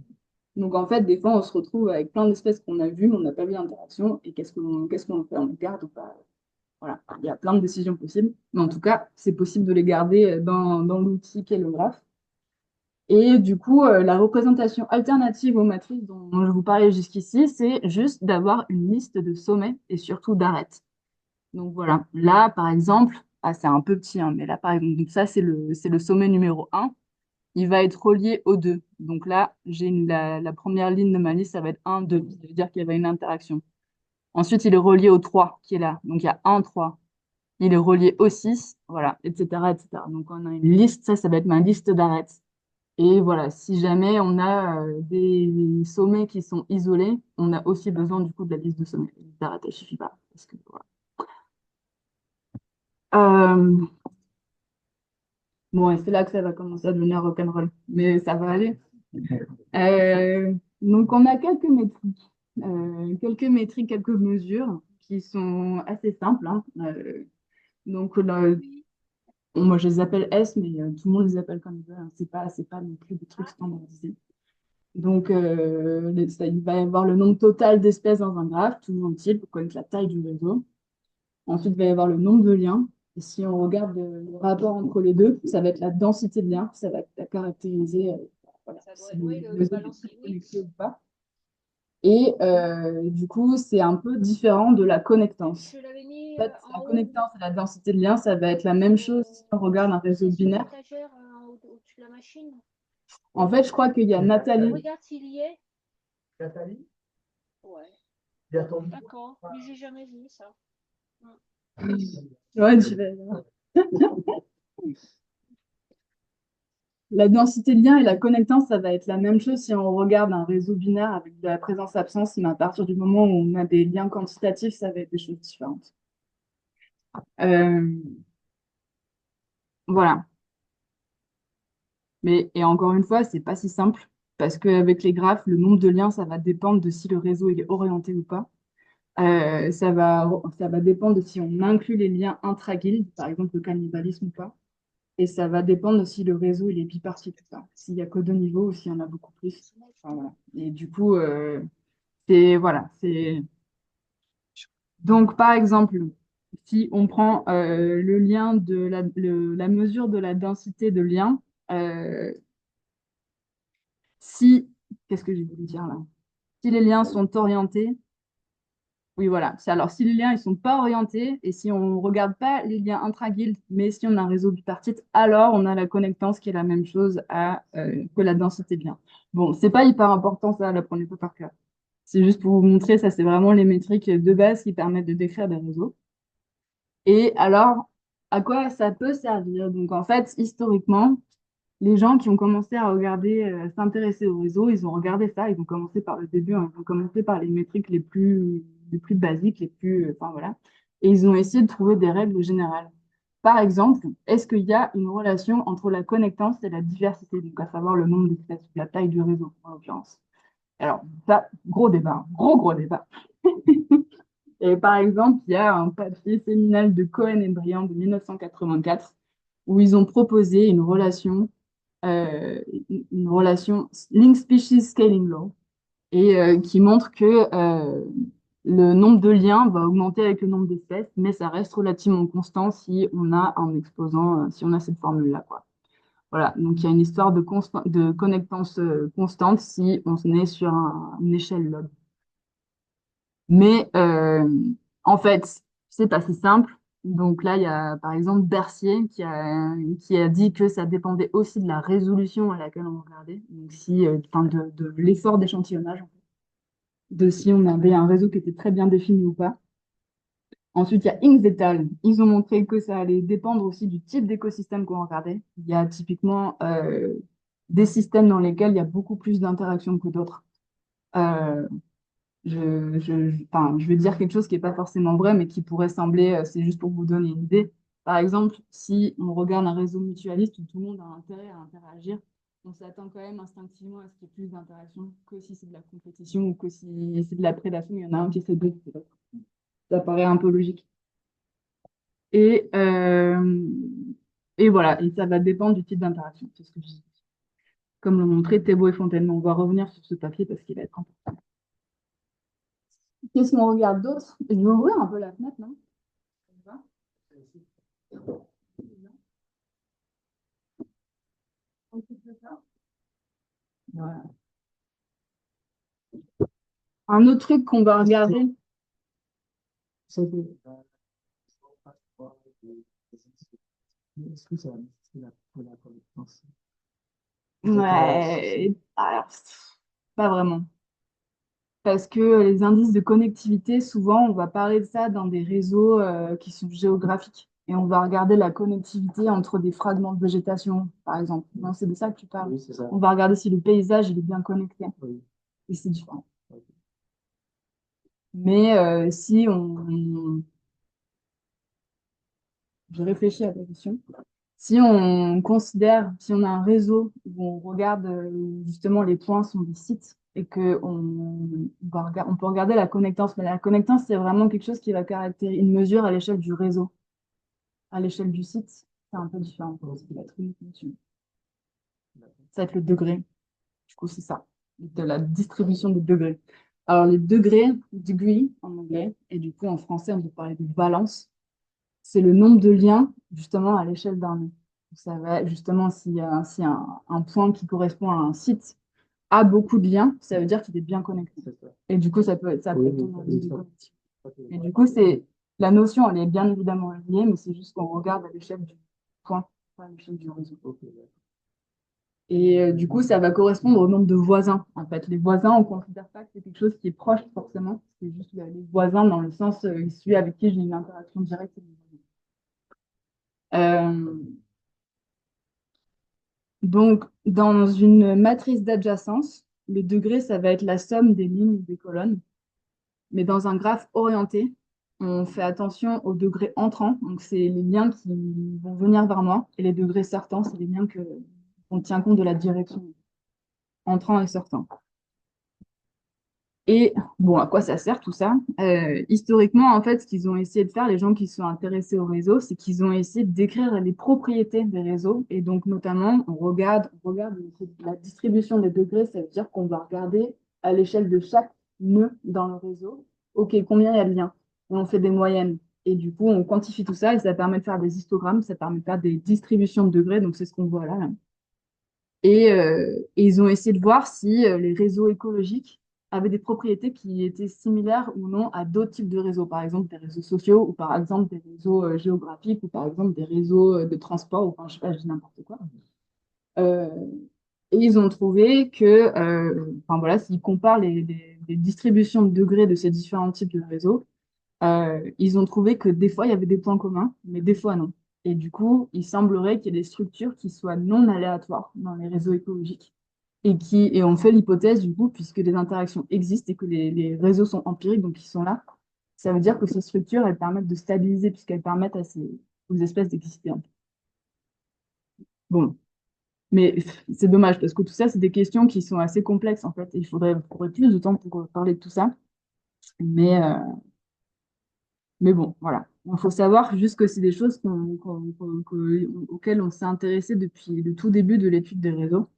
Donc en fait, des fois, on se retrouve avec plein d'espèces qu'on a vues, mais on n'a pas vu d'interaction, et qu'est-ce qu'on fait? On les garde ou pas? Voilà, il y a plein de décisions possibles, mais en tout cas, c'est possible de les garder dans l'outil qu'est le graphe. Et du coup, la représentation alternative aux matrices dont je vous parlais jusqu'ici, c'est juste d'avoir une liste de sommets et surtout d'arêtes. Donc voilà, là, par exemple, ah, c'est un peu petit, hein, mais là, par exemple, donc ça, c'est le sommet numéro 1. Il va être relié aux deux. Donc là, j'ai la première ligne de ma liste, ça va être 1, 2. Ça veut dire qu'il y avait une interaction. Ensuite, il est relié au 3 qui est là. Donc il y a 1, 3. Il est relié au 6, voilà, etc., etc. Donc, on a une liste, ça va être ma liste d'arêtes. Et voilà, si jamais on a des sommets qui sont isolés, on a aussi besoin du coup de la liste de sommets. La liste d'arêtes, elle suffit pas. Parce que, voilà. Euh, bon, et c'est là que ça va commencer à devenir rock'n'roll. Mais ça va aller. Donc, on a quelques métriques, quelques mesures qui sont assez simples, hein. Donc, là, Oui. bon, moi, je les appelle S, mais tout le monde les appelle comme ils veulent, hein. C'est pas non plus des trucs Ah, standardisés. Donc, il va y avoir le nombre total d'espèces dans un graphe, toujours utile pour connaître la taille du réseau. Ensuite, il va y avoir le nombre de liens. Et si on regarde le rapport entre les deux, ça va être la densité de liens. Ça va caractériser voilà, ça doit si être, oui, le le réseau est très balancier, oui. connecté ou pas. Et du coup, c'est un peu différent de la connectance. Je l'avais mis En fait, la en haut, connectance et la densité de liens, ça va être la même chose si on regarde un réseau c'est sur binaire. l'étagère au-dessus de la machine. En fait, je crois qu'il y a Nathalie. Regarde s'il y est. Nathalie, Ouais, il y a ton d'accord. Mais j'ai jamais vu ça. Mm. Ouais, la densité de lien et la connectance, ça va être la même chose si on regarde un réseau binaire avec de la présence-absence, mais à partir du moment où on a des liens quantitatifs, ça va être des choses différentes. Euh, voilà. Mais, et encore une fois, c'est pas si simple, parce qu'avec les graphes, le nombre de liens, ça va dépendre de si le réseau est orienté ou pas. Ça va dépendre de si on inclut les liens intra-guildes, par exemple le cannibalisme ou pas. Et ça va dépendre de si le réseau il est bipartite ou pas. S'il y a que deux niveaux ou s'il y en a beaucoup plus. Enfin, voilà. Et du coup, voilà, c'est donc par exemple, si on prend le lien de la mesure de la densité de lien, euh, si qu'est-ce que j'ai voulu dire là? Si les liens sont orientés, oui voilà. Alors si les liens ils sont pas orientés et si on regarde pas les liens intra-guildes, mais si on a un réseau bipartite, alors on a la connectance qui est la même chose que la densité de lien. Bon, c'est pas hyper important ça, l'apprenez pas par cœur. C'est juste pour vous montrer, ça c'est vraiment les métriques de base qui permettent de décrire des réseaux. Et alors, à quoi ça peut servir? Donc en fait, historiquement, les gens qui ont commencé à regarder, s'intéresser au réseau, ils ont regardé ça, ils ont commencé par le début, hein, ils ont commencé par les métriques les plus basiques, enfin voilà, et ils ont essayé de trouver des règles générales. Par exemple, est-ce qu'il y a une relation entre la connectance et la diversité, donc à savoir le nombre d'espèces, la taille du réseau en l'occurrence? Alors, ça, gros débat, gros débat. Et par exemple, il y a un papier séminal de Cohen et Briand de 1984 où ils ont proposé euh, une relation Link Species Scaling Law et qui montre que Le nombre de liens va augmenter avec le nombre d'espèces, mais ça reste relativement constant si on a un exposant, si on a cette formule-là, quoi. Voilà, donc il y a une histoire de connectance constante si on est sur une échelle log. Mais en fait, c'est pas si simple. Donc là, il y a par exemple Bercier qui a dit que ça dépendait aussi de la résolution à laquelle on regardait, donc si, enfin, de l'effort d'échantillonnage, en fait, de si on avait un réseau qui était très bien défini ou pas. Ensuite, il y a Ings et al. Ils ont montré que ça allait dépendre aussi du type d'écosystème qu'on regardait. Il y a typiquement des systèmes dans lesquels il y a beaucoup plus d'interactions que d'autres. Euh, enfin, je vais dire quelque chose qui n'est pas forcément vrai, mais qui pourrait sembler, c'est juste pour vous donner une idée. Par exemple, si on regarde un réseau mutualiste où tout le monde a intérêt à interagir, on s'attend quand même instinctivement à ce qu'il y ait plus d'interactions que si c'est de la compétition ou que si c'est de la prédation, il y en a un qui essaie de l'autre. Ça paraît un peu logique. Et, euh, et voilà, et ça va dépendre du type d'interaction. C'est ce que je dis. Comme l'ont montré Thébault et Fontaine. On va revenir sur ce papier parce qu'il va être important. Qu'est-ce qu'on regarde d'autre? Je vais ouvrir un peu la fenêtre, non? Ça va. Un petit peu ça. Voilà. Un autre truc qu'on va regarder. Est-ce que ça va nécessiter la connaissance? Ouais, alors, pas vraiment. Parce que les indices de connectivité, souvent, on va parler de ça dans des réseaux qui sont géographiques. Et on va regarder la connectivité entre des fragments de végétation, par exemple. Non, c'est de ça que tu parles. Oui, c'est ça. On va regarder si le paysage il est bien connecté. Oui. Et c'est différent. Ok. Mais si je réfléchis à la question. Si on considère, si on a un réseau où on regarde justement les points sont des sites et que on peut regarder la connectance, mais la connectance, c'est vraiment quelque chose qui va caractériser une mesure à l'échelle du réseau. À l'échelle du site, c'est un peu différent. Parce qu'il va être une notion. Ça va être le degré. Du coup, c'est ça, de la distribution des degrés. Alors, les degrés, degree en anglais, et du coup, en français, on peut parler de balance. C'est le nombre de liens justement à l'échelle d'un nœud. Ça va être justement si un point qui correspond à un site a beaucoup de liens, ça veut dire qu'il est bien connecté. C'est ça. Et du coup, ça peut Oui, être oui, ton oui, indice de ça. connexion. Ok. Et du coup, c'est la notion, elle est bien évidemment liée, mais c'est juste qu'on regarde à l'échelle du point, pas à l'échelle du réseau. Ok, d'accord. Et du coup, ça va correspondre au nombre de voisins. En fait, les voisins, on ne considère pas que c'est quelque chose qui est proche forcément. C'est juste les voisins dans le sens celui avec qui j'ai une interaction directe. Euh, donc, dans une matrice d'adjacence, le degré, ça va être la somme des lignes ou des colonnes. Mais dans un graphe orienté, on fait attention aux degrés entrants. Donc, c'est les liens qui vont venir vers moi. Et les degrés sortants, c'est les liens on tient compte de la direction entrant et sortant. Et bon, à quoi ça sert tout ça? Historiquement, en fait, ce qu'ils ont essayé de faire, les gens qui sont intéressés au réseau, c'est qu'ils ont essayé de décrire les propriétés des réseaux. Et donc, notamment, on regarde la distribution des degrés, ça veut dire qu'on va regarder à l'échelle de chaque nœud dans le réseau, OK, combien il y a de liens? Et on fait des moyennes. Et du coup, on quantifie tout ça et ça permet de faire des histogrammes, ça permet de faire des distributions de degrés. Donc, c'est ce qu'on voit là. Et ils ont essayé de voir si les réseaux écologiques avaient des propriétés qui étaient similaires ou non à d'autres types de réseaux, par exemple des réseaux sociaux ou par exemple des réseaux géographiques ou par exemple des réseaux de transport, ou enfin, je sais pas, je dis n'importe quoi. Euh, et ils ont trouvé que, enfin voilà, s'ils comparent les distributions de degrés de ces différents types de réseaux, ils ont trouvé que des fois, il y avait des points communs, mais des fois, non. Et du coup, il semblerait qu'il y ait des structures qui soient non aléatoires dans les réseaux écologiques. Et on fait l'hypothèse, du coup, puisque les interactions existent et que les réseaux sont empiriques, donc ils sont là, ça veut dire que ces structures, elles permettent de stabiliser, puisqu'elles permettent aux espèces d'exister. Bon, mais c'est dommage, parce que tout ça, c'est des questions qui sont assez complexes, en fait. Et faudrait plus de temps pour parler de tout ça. Mais, euh, Mais bon, voilà. Il faut savoir juste que c'est des choses auxquelles on s'est intéressé depuis le tout début de l'étude des réseaux.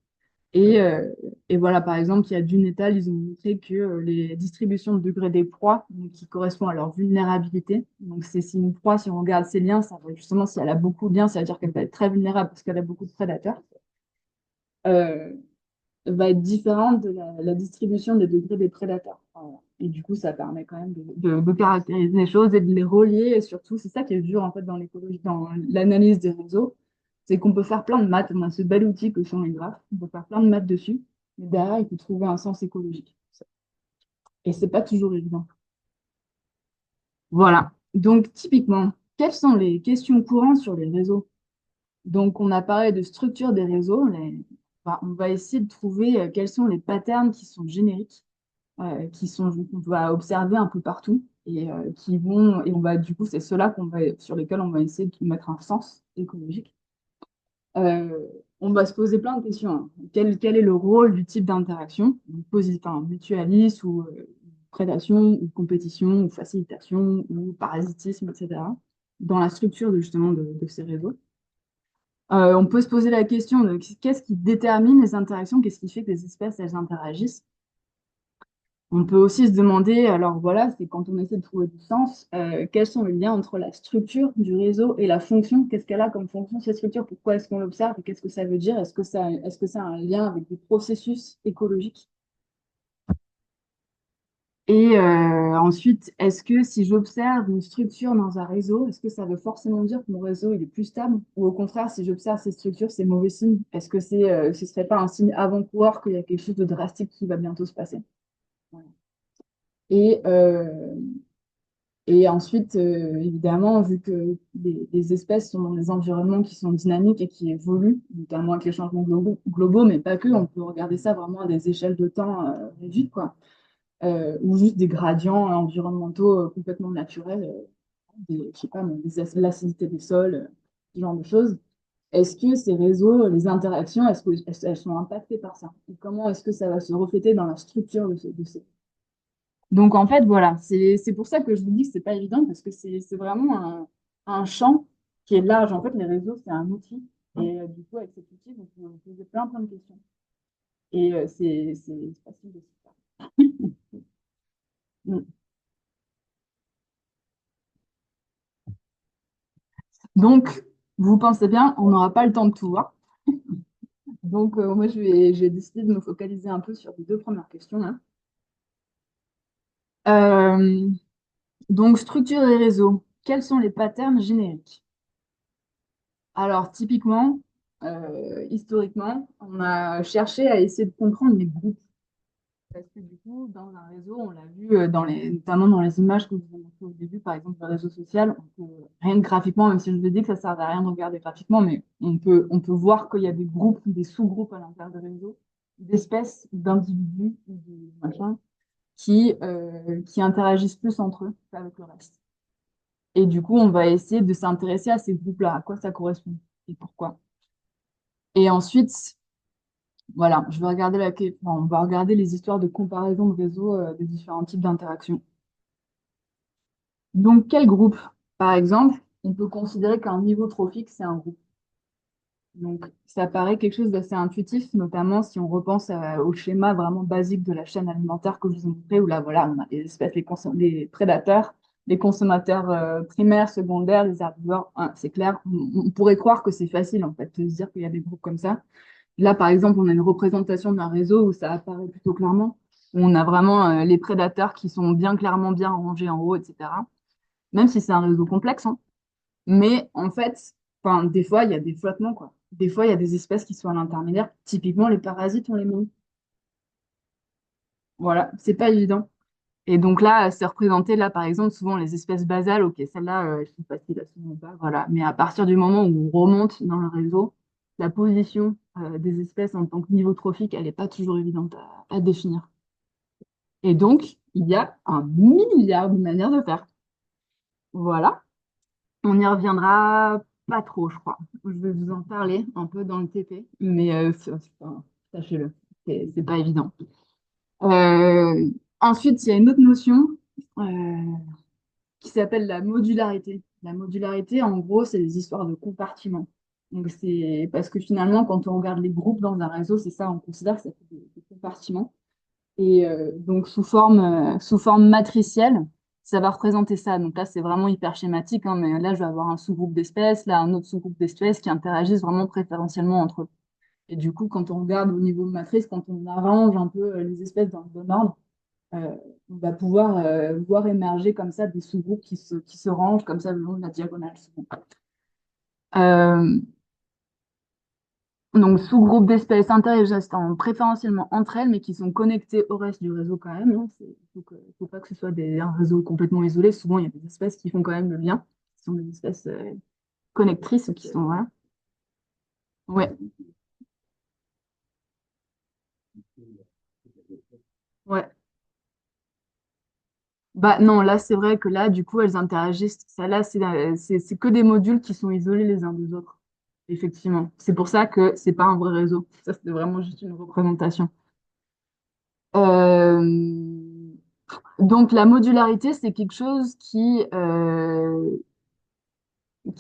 Et, euh, et voilà, par exemple, il y a du Netal, ils ont montré que les distributions de degré des proies, donc, qui correspondent à leur vulnérabilité. Donc, c'est si une proie, si on regarde ses liens, ça va justement, si elle a beaucoup de liens, ça veut dire qu'elle va être très vulnérable parce qu'elle a beaucoup de prédateurs, euh, va être différente de la distribution des degrés des prédateurs. Voilà. Et du coup, ça permet quand même de caractériser les choses et de les relier. Et surtout, c'est ça qui est dur en fait dans l'écologie, dans l'analyse des réseaux, c'est qu'on peut faire plein de maths. On a ce bel outil que sont les graphes. On peut faire plein de maths dessus, mais derrière, il faut trouver un sens écologique. Et c'est pas toujours évident. Voilà. Donc, typiquement, quelles sont les questions courantes sur les réseaux? Donc, on a parlé de structure des réseaux. On va essayer de trouver quels sont les patterns qui sont génériques, qu'on va observer un peu partout et on va, du coup, c'est ceux-là sur lesquels on va essayer de mettre un sens écologique. Euh, on va se poser plein de questions, hein. Quel est le rôle du type d'interaction, donc enfin, mutualisme ou prédation ou compétition ou facilitation ou parasitisme, etc., dans la structure justement de ces réseaux. On peut se poser la question de qu'est-ce qui détermine les interactions, qu'est-ce qui fait que les espèces elles interagissent. On peut aussi se demander, alors voilà, c'est quand on essaie de trouver du sens, quels sont les liens entre la structure du réseau et la fonction? Qu'est-ce qu'elle a comme fonction, cette structure? Pourquoi est-ce qu'on l'observe? Qu'est-ce que ça veut dire? Est-ce que ça a un lien avec des processus écologiques? Et ensuite, est-ce que si j'observe une structure dans un réseau, est-ce que ça veut forcément dire que mon réseau il est plus stable? Ou au contraire, si j'observe ces structures, c'est mauvais signe? Est-ce que ce serait pas un signe avant-coureur qu'il y a quelque chose de drastique qui va bientôt se passer? Voilà. Et, euh, Et ensuite, évidemment, vu que les espèces sont dans des environnements qui sont dynamiques et qui évoluent, notamment avec les changements globaux, mais pas que, on peut regarder ça vraiment à des échelles de temps réduites, quoi, ou juste des gradients environnementaux complètement naturels, je sais pas, mais l'acidité des sols, ce genre de choses. Est-ce que ces réseaux, les interactions, elles sont impactées par ça? Et comment est-ce que ça va se refléter dans la structure de ces donc, en fait, voilà, c'est pour ça que je vous dis que c'est pas évident parce que c'est vraiment un champ qui est large. En fait, les réseaux, c'est un outil. Et du coup, avec cet outil, vous pouvez vous poser plein de questions. Et c'est facile de se faire. Mm. Donc, vous pensez bien, on n'aura pas le temps de tout voir. Donc, moi, j'ai décidé de me focaliser un peu sur les deux premières questions, là. Euh, donc, structure des réseaux. Quels sont les patterns génériques? Alors, typiquement, historiquement, on a cherché à essayer de comprendre les groupes. Parce que du coup, dans un réseau, on l'a vu notamment dans les images que vous avez montrées au début, par exemple, le réseau social, rien que graphiquement, même si je vous ai dit que ça ne servait à rien de regarder graphiquement, mais on peut voir qu'il y a des groupes, des sous-groupes à l'intérieur du réseau, d'espèces, d'individus, de machins, qui interagissent plus entre eux qu'avec le reste. Et du coup, on va essayer de s'intéresser à ces groupes-là, à quoi ça correspond et pourquoi. Et ensuite, voilà, on va regarder les histoires de comparaison de réseaux des différents types d'interactions. Donc, quel groupe? Par exemple, on peut considérer qu'un niveau trophique, c'est un groupe. Donc, ça paraît quelque chose d'assez intuitif, notamment si on repense au schéma vraiment basique de la chaîne alimentaire que je vous ai montré, où là, voilà, on a les espèces, les prédateurs, les consommateurs primaires, secondaires, les herbivores. Hein, c'est clair, on pourrait croire que c'est facile, en fait, de se dire qu'il y a des groupes comme ça. Là, par exemple, on a une représentation d'un réseau où ça apparaît plutôt clairement, où on a vraiment les prédateurs qui sont bien clairement bien rangés en haut, etc. Même si c'est un réseau complexe, hein. Mais en fait, enfin, des fois, il y a des flottements, quoi. Des fois, il y a des espèces qui sont à l'intermédiaire. Typiquement, les parasites, on les met. Voilà, c'est pas évident. Et donc là, c'est représenté, là, par exemple, souvent les espèces basales, ok, celles-là, elles sont faciles à se pas, voilà. Mais à partir du moment où on remonte dans le réseau, la position des espèces en tant que niveau trophique, elle n'est pas toujours évidente à définir. Et donc, il y a un milliard de manières de faire. Voilà. On y reviendra pas trop, je crois. Je vais vous en parler un peu dans le TP, mais enfin, sachez-le, c'est pas évident. Euh, Ensuite, il y a une autre notion euh, qui s'appelle la modularité. La modularité, en gros, c'est les histoires de compartiments. Donc, c'est parce que finalement, quand on regarde les groupes dans un réseau, c'est ça, on considère que ça fait des compartiments. Et donc, sous forme matricielle, ça va représenter ça. Donc là, c'est vraiment hyper schématique, hein, mais là, je vais avoir un sous-groupe d'espèces, là, un autre sous-groupe d'espèces qui interagissent vraiment préférentiellement entre eux. Et du coup, quand on regarde au niveau de matrice, quand on arrange un peu les espèces dans le bon ordre, euh, on va pouvoir voir émerger comme ça des sous-groupes qui se rangent comme ça le long de la diagonale, souvent. Euh, Donc, sous-groupes d'espèces interagissant préférentiellement entre elles, mais qui sont connectées au reste du réseau quand même, hein. Faut pas que ce soit un réseau complètement isolé. Souvent, il y a des espèces qui font quand même le lien, qui sont des espèces connectrices ou qui sont, voilà. Ouais, ouais. Bah non, là, c'est vrai que là, du coup, elles interagissent. Ça, là, c'est que des modules qui sont isolés les uns des autres. Effectivement. C'est pour ça que c'est pas un vrai réseau. Ça, c'est vraiment juste une représentation. Euh, Donc la modularité, c'est quelque chose qui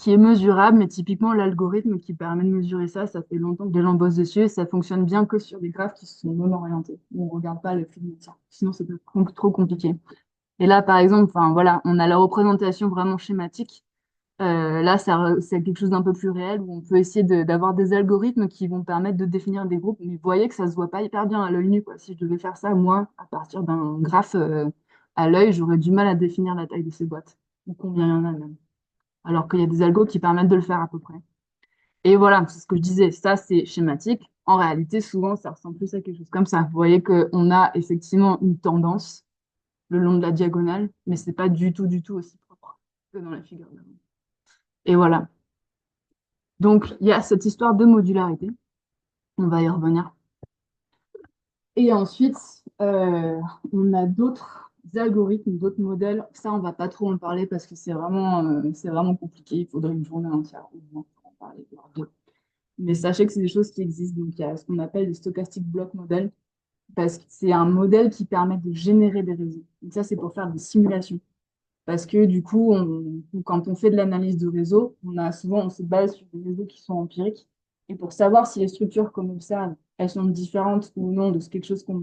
est mesurable, mais typiquement l'algorithme qui permet de mesurer ça, ça fait longtemps que les gens bossent dessus et ça fonctionne bien que sur des graphes qui sont non orientés. On ne regarde pas le flux de métier. Sinon, c'est trop compliqué. Et là, par exemple, enfin voilà, on a la représentation vraiment schématique. Là, c'est quelque chose d'un peu plus réel où on peut essayer d'avoir des algorithmes qui vont permettre de définir des groupes. Mais vous voyez que ça se voit pas hyper bien à l'œil nu, quoi. Si je devais faire ça, moi, à partir d'un graphe à l'œil, j'aurais du mal à définir la taille de ces boîtes ou combien il y en a même. Alors qu'il y a des algos qui permettent de le faire à peu près. Et voilà, c'est ce que je disais. Ça, c'est schématique. En réalité, souvent, ça ressemble plus à quelque chose comme ça. Vous voyez qu'on a effectivement une tendance le long de la diagonale, mais c'est pas du tout aussi propre que dans la figure d'avant. Et voilà. Donc, il y a cette histoire de modularité. On va y revenir. Et ensuite, on a d'autres algorithmes, d'autres modèles. Ça, on va pas trop en parler parce que c'est vraiment compliqué. Il faudrait une journée entière au moins pour en parler, voire deux. Mais sachez que c'est des choses qui existent. Donc, il y a ce qu'on appelle le stochastic block model parce que c'est un modèle qui permet de générer des réseaux. Donc, ça, c'est pour faire des simulations. Parce que du coup, quand on fait de l'analyse de réseau, on se base sur des réseaux qui sont empiriques. Et pour savoir si les structures qu'on observe, elles sont différentes ou non de quelque chose qu'on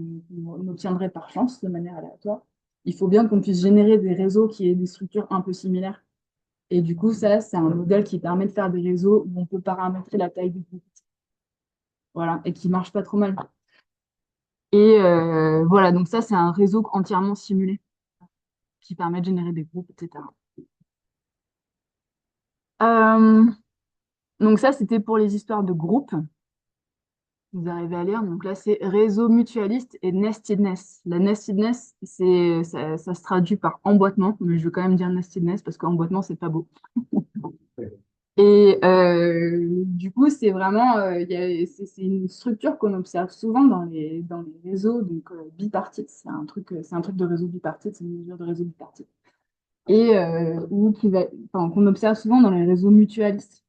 obtiendrait par chance, de manière aléatoire, il faut bien qu'on puisse générer des réseaux qui aient des structures un peu similaires. Et du coup, ça, c'est un modèle qui permet de faire des réseaux où on peut paramétrer la taille du groupe. Voilà, et qui marche pas trop mal. Et voilà, donc ça, c'est un réseau entièrement simulé qui permet de générer des groupes, etc. Euh, Donc ça, c'était pour les histoires de groupe. Vous arrivez à lire. Donc là, c'est réseau mutualiste et nestedness. La nestedness, ça se traduit par emboîtement, mais je veux quand même dire nestedness parce qu'emboîtement, c'est pas beau. Et du coup, c'est vraiment, c'est une structure qu'on observe souvent dans les réseaux, donc bipartites. C'est un truc de réseau bipartite, c'est une mesure de réseau bipartite. Et enfin, qu'on observe souvent dans les réseaux mutualistes.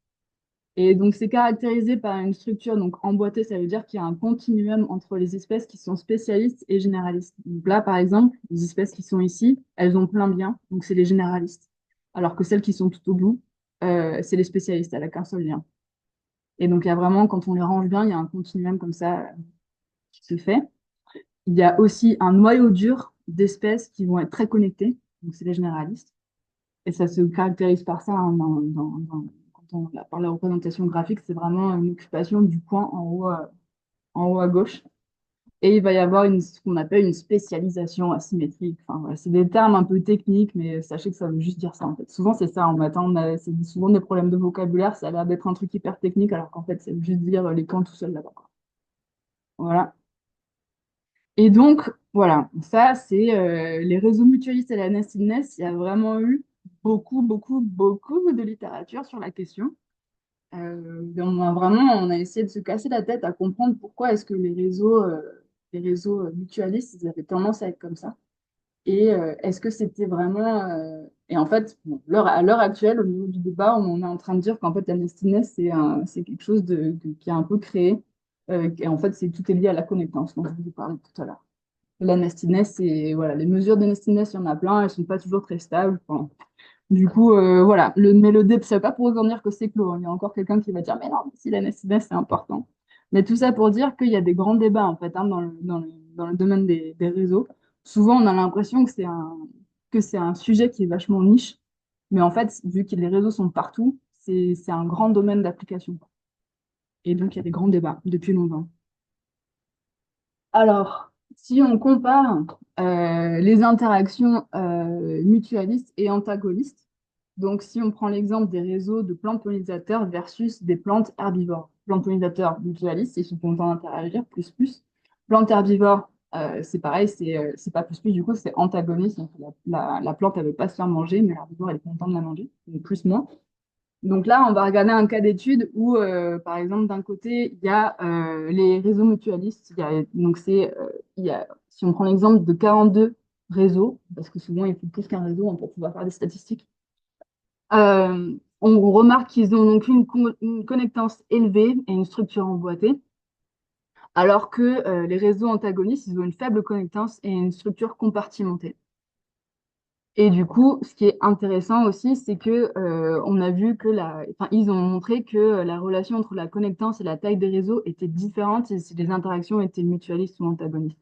Et donc, c'est caractérisé par une structure donc emboîtée, ça veut dire qu'il y a un continuum entre les espèces qui sont spécialistes et généralistes. Donc là, par exemple, les espèces qui sont ici, elles ont plein de liens, donc c'est les généralistes. Alors que celles qui sont tout au bout, c'est les spécialistes, elles n'ont qu'un seul lien. Et donc, il y a vraiment, quand on les range bien, il y a un continuum comme ça qui se fait. Il y a aussi un noyau dur d'espèces qui vont être très connectées, donc c'est les généralistes. Et ça se caractérise par ça, hein, quand on par la représentation graphique, c'est vraiment une occupation du point en haut à gauche. Et il va y avoir ce qu'on appelle une spécialisation asymétrique. Enfin, voilà, c'est des termes un peu techniques, mais sachez que ça veut juste dire ça en fait. Souvent, c'est ça en maths, hein. C'est souvent des problèmes de vocabulaire. Ça a l'air d'être un truc hyper technique, alors qu'en fait, c'est juste dire les points tout seul là-bas, quoi. Voilà. Et donc, voilà, ça, c'est les réseaux mutualistes et la nestedness. Il y a vraiment eu beaucoup de littérature sur la question. On a essayé de se casser la tête à comprendre pourquoi est-ce que les réseaux mutualistes, ils avaient tendance à être comme ça. Et est-ce que c'était vraiment... Et en fait, bon, à l'heure actuelle, au niveau du débat, on est en train de dire qu'en fait, la nestedness, c'est quelque chose qui a un peu créé. Et en fait, tout est lié à la connectance, dont je vous ai parlé tout à l'heure. La nestedness, voilà, les mesures de nestedness, il y en a plein, elles sont pas toujours très stables. Enfin, Du coup, voilà. Mais le débat, ça veut pas pour autant dire que c'est clos, hein. Il y a encore quelqu'un qui va dire, mais non, mais si la NSNS, c'est important. Mais tout ça pour dire qu'il y a des grands débats, en fait, hein, dans le domaine des réseaux. Souvent, on a l'impression que c'est un sujet qui est vachement niche. Mais en fait, vu que les réseaux sont partout, c'est un grand domaine d'application. Et donc, il y a des grands débats depuis longtemps. Alors, si on compare les interactions mutualistes et antagonistes, donc si on prend l'exemple des réseaux de plantes pollinisateurs versus des plantes herbivores. Plantes pollinisateurs mutualistes, ils sont contents d'interagir, plus plus. Plantes herbivores, c'est pareil, c'est pas plus plus, du coup, c'est antagoniste. Donc la plante, elle veut pas se faire manger, mais l'herbivore, elle est content de la manger, donc plus moins. Donc là, on va regarder un cas d'étude où, par exemple, d'un côté, il y a les réseaux mutualistes. Donc si on prend l'exemple de 42 réseaux, parce que souvent, il faut plus qu'un réseau, hein, pour pouvoir faire des statistiques, on remarque qu'ils ont donc une connectance élevée et une structure emboîtée, alors que les réseaux antagonistes, ils ont une faible connectance et une structure compartimentée. Et du coup, ce qui est intéressant aussi, c'est que on a vu que enfin, ils ont montré que la relation entre la connectance et la taille des réseaux était différente et si les interactions étaient mutualistes ou antagonistes.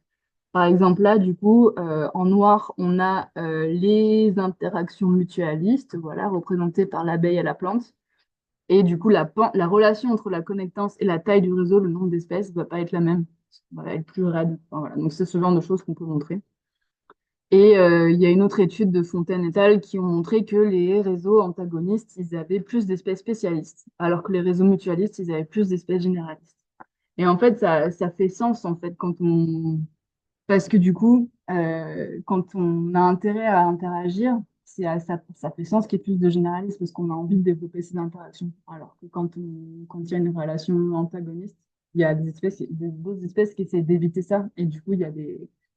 Par exemple, là, du coup, en noir, on a les interactions mutualistes, voilà, représentées par l'abeille et la plante. Et du coup, la relation entre la connectance et la taille du réseau, le nombre d'espèces, ne va pas être la même. Ça va être plus raide. Enfin, voilà. Donc, c'est ce genre de choses qu'on peut montrer. Et il y a une autre étude de Fontaine et al. Qui ont montré que les réseaux antagonistes, ils avaient plus d'espèces spécialistes, alors que les réseaux mutualistes, ils avaient plus d'espèces généralistes. Et en fait, ça fait sens, en fait, parce que du coup, quand on a intérêt à interagir, ça fait sens qu'il y ait plus de généralistes parce qu'on a envie de développer ces interactions. Alors que quand il y a une relation antagoniste, il y a d'autres espèces qui essaient d'éviter ça. Et du coup, il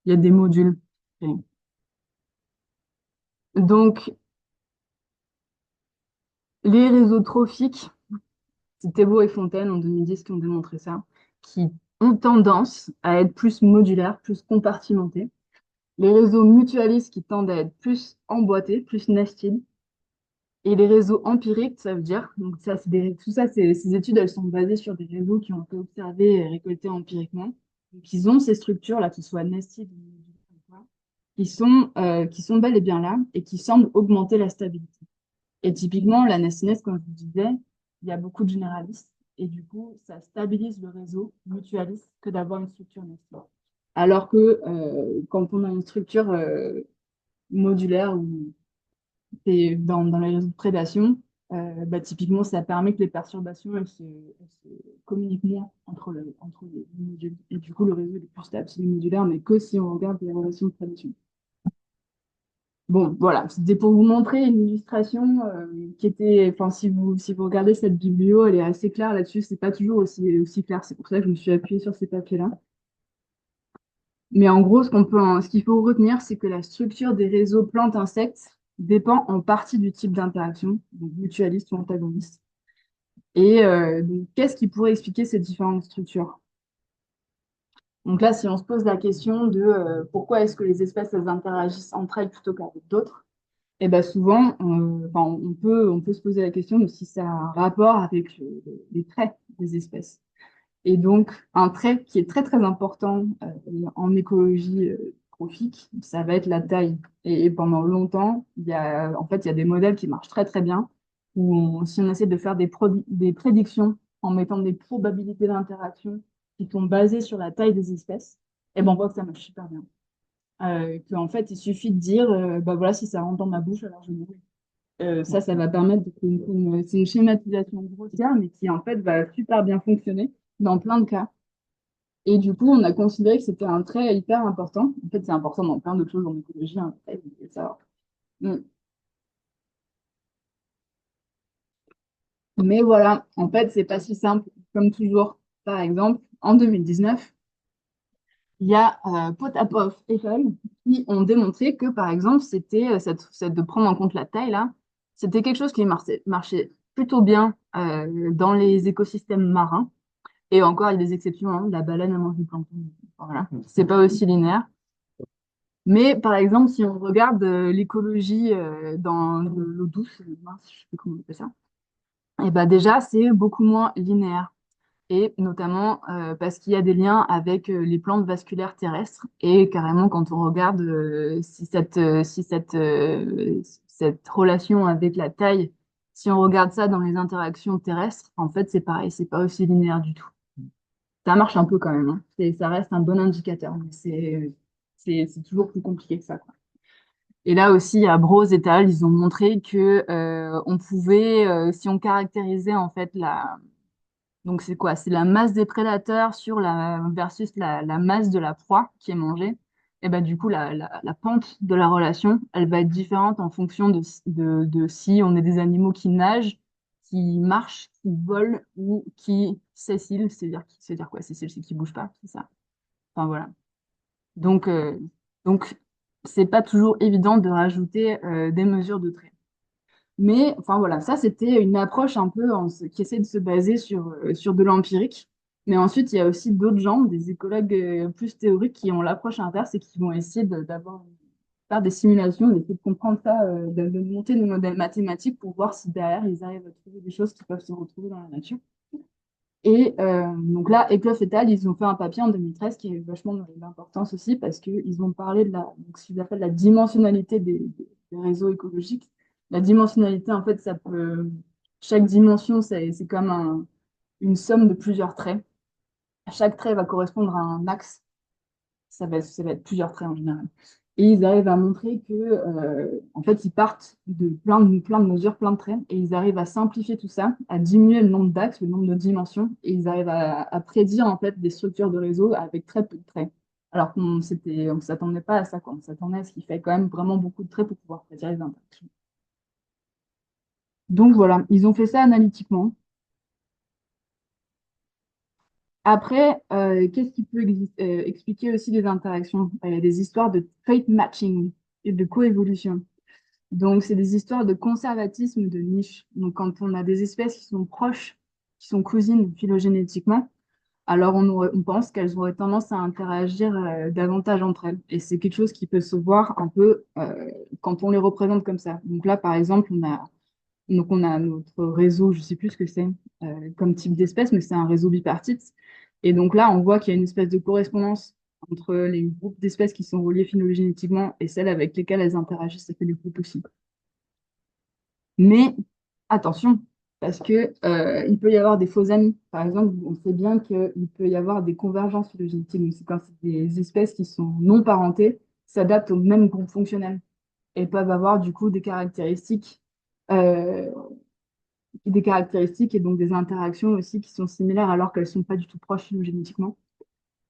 y a des modules. Donc, les réseaux trophiques, c'est Thébault et Fontaine en 2010 qui ont démontré ça, qui ont tendance à être plus modulaires, plus compartimentés. Les réseaux mutualistes qui tendent à être plus emboîtés, plus nested. Et les réseaux empiriques, ça veut dire, donc ça, ces études, elles sont basées sur des réseaux qui ont été observés et récoltés empiriquement. Donc, ils ont ces structures-là, qu'ils soient nested ou modulaires, qui sont bel et bien là et qui semblent augmenter la stabilité. Et typiquement, la nestiness, comme je vous disais, il y a beaucoup de généralistes. Et du coup, ça stabilise le réseau mutualiste que d'avoir une structure nested. Alors que quand on a une structure modulaire ou dans les réseaux de prédation, bah, typiquement, ça permet que les perturbations elles se communiquent moins entre les modules. Et du coup, le réseau est plus stable, c'est modulaire, mais que si on regarde les relations de prédation. Bon, voilà, c'était pour vous montrer une illustration qui était, enfin, si vous regardez cette biblio, elle est assez claire là-dessus, c'est pas toujours aussi clair, c'est pour ça que je me suis appuyée sur ces papiers-là. Mais en gros, ce qu'il faut retenir, c'est que la structure des réseaux plantes-insectes dépend en partie du type d'interaction, donc mutualiste ou antagoniste. Et donc, qu'est-ce qui pourrait expliquer ces différentes structures? Donc là, si on se pose la question de pourquoi est-ce que les espèces elles interagissent entre elles plutôt qu'avec d'autres, et ben souvent, enfin, on peut se poser la question de si ça a un rapport avec les traits des espèces. Et donc, un trait qui est très très important en écologie trophique, ça va être la taille. Et pendant longtemps, il y a des modèles qui marchent très très bien, où si on essaie de faire des prédictions en mettant des probabilités d'interaction qui sont basées sur la taille des espèces, et ben on voit que ça marche super bien. Qu'en fait, il suffit de dire, bah voilà, si ça rentre dans ma bouche, alors je nourris. Ça va permettre c'est une schématisation grossière, mais qui en fait va super bien fonctionner dans plein de cas. Et du coup, on a considéré que c'était un trait hyper important. En fait, c'est important dans plein d'autres choses en écologie, hein, ça. Mm. Mais voilà, en fait, c'est pas si simple comme toujours. Par exemple, en 2019, il y a Potapov et al. Qui ont démontré que, par exemple, c'était de prendre en compte la taille là, c'était quelque chose qui marchait plutôt bien dans les écosystèmes marins. Et encore, il y a des exceptions, hein. La baleine, elle mange du plancton. Voilà. C'est pas aussi linéaire. Mais par exemple, si on regarde l'écologie dans l'eau douce, mince, je sais plus comment on appelle ça, et ben déjà, c'est beaucoup moins linéaire. Et notamment parce qu'il y a des liens avec les plantes vasculaires terrestres. Et carrément, quand on regarde cette relation avec la taille, si on regarde ça dans les interactions terrestres, en fait, c'est pareil, c'est pas aussi linéaire du tout. Ça marche un peu quand même, hein. Ça reste un bon indicateur, mais c'est toujours plus compliqué que ça, quoi. Et là aussi, à Bros et al., ils ont montré que on pouvait, si on caractérisait en fait donc c'est quoi? C'est la masse des prédateurs sur versus la masse de la proie qui est mangée. Et ben du coup, la pente de la relation, elle va être différente en fonction de si on est des animaux qui nagent, qui marchent, qui volent ou qui sessile. C'est-à-dire quoi? Sessile, c'est qui bouge pas, c'est ça. Enfin voilà. Donc, euh, donc c'est pas toujours évident de rajouter des mesures de trait. Mais enfin voilà, ça c'était une approche un peu qui essaie de se baser sur de l'empirique. Mais ensuite, il y a aussi d'autres gens, des écologues plus théoriques, qui ont l'approche inverse et qui vont essayer faire des simulations, d'essayer de comprendre ça, de monter des modèles mathématiques pour voir si derrière ils arrivent à trouver des choses qui peuvent se retrouver dans la nature. Et donc là, Eckloff et al., ils ont fait un papier en 2013 qui est vachement d'importance aussi parce qu'ils ont parlé donc, ce qu'ils appellent la dimensionnalité des réseaux écologiques. La dimensionnalité, en fait, chaque dimension, c'est comme une somme de plusieurs traits. Chaque trait va correspondre à un axe. Ça va être plusieurs traits en général. Et ils arrivent à montrer que, en fait, ils partent de plein de mesures, plein de traits, et ils arrivent à simplifier tout ça, à diminuer le nombre d'axes, le nombre de dimensions, et ils arrivent à prédire en fait des structures de réseau avec très peu de traits. Alors on s'attendait pas à ça, quoi. On s'attendait à ce qu'il fallait quand même vraiment beaucoup de traits pour pouvoir prédire les interactions. Donc voilà, ils ont fait ça analytiquement. Après, qu'est-ce qui peut expliquer aussi les interactions? Il y a des histoires de trait matching et de coévolution. Donc, c'est des histoires de conservatisme de niche. Donc, quand on a des espèces qui sont proches, qui sont cousines phylogénétiquement, alors on pense qu'elles auraient tendance à interagir davantage entre elles. Et c'est quelque chose qui peut se voir un peu quand on les représente comme ça. Donc là, par exemple, on a notre réseau, je ne sais plus ce que c'est comme type d'espèce, mais c'est un réseau bipartite. Et donc là, on voit qu'il y a une espèce de correspondance entre les groupes d'espèces qui sont reliés phylogénétiquement et celles avec lesquelles elles interagissent, ça fait des groupes aussi. Mais attention, parce que il peut y avoir des faux amis. Par exemple, on sait bien qu'il peut y avoir des convergences phylogénétiques. Donc, c'est quand des espèces qui sont non parentées s'adaptent au même groupe fonctionnel et peuvent avoir du coup euh, des caractéristiques et donc des interactions aussi qui sont similaires alors qu'elles ne sont pas du tout proches phylogénétiquement.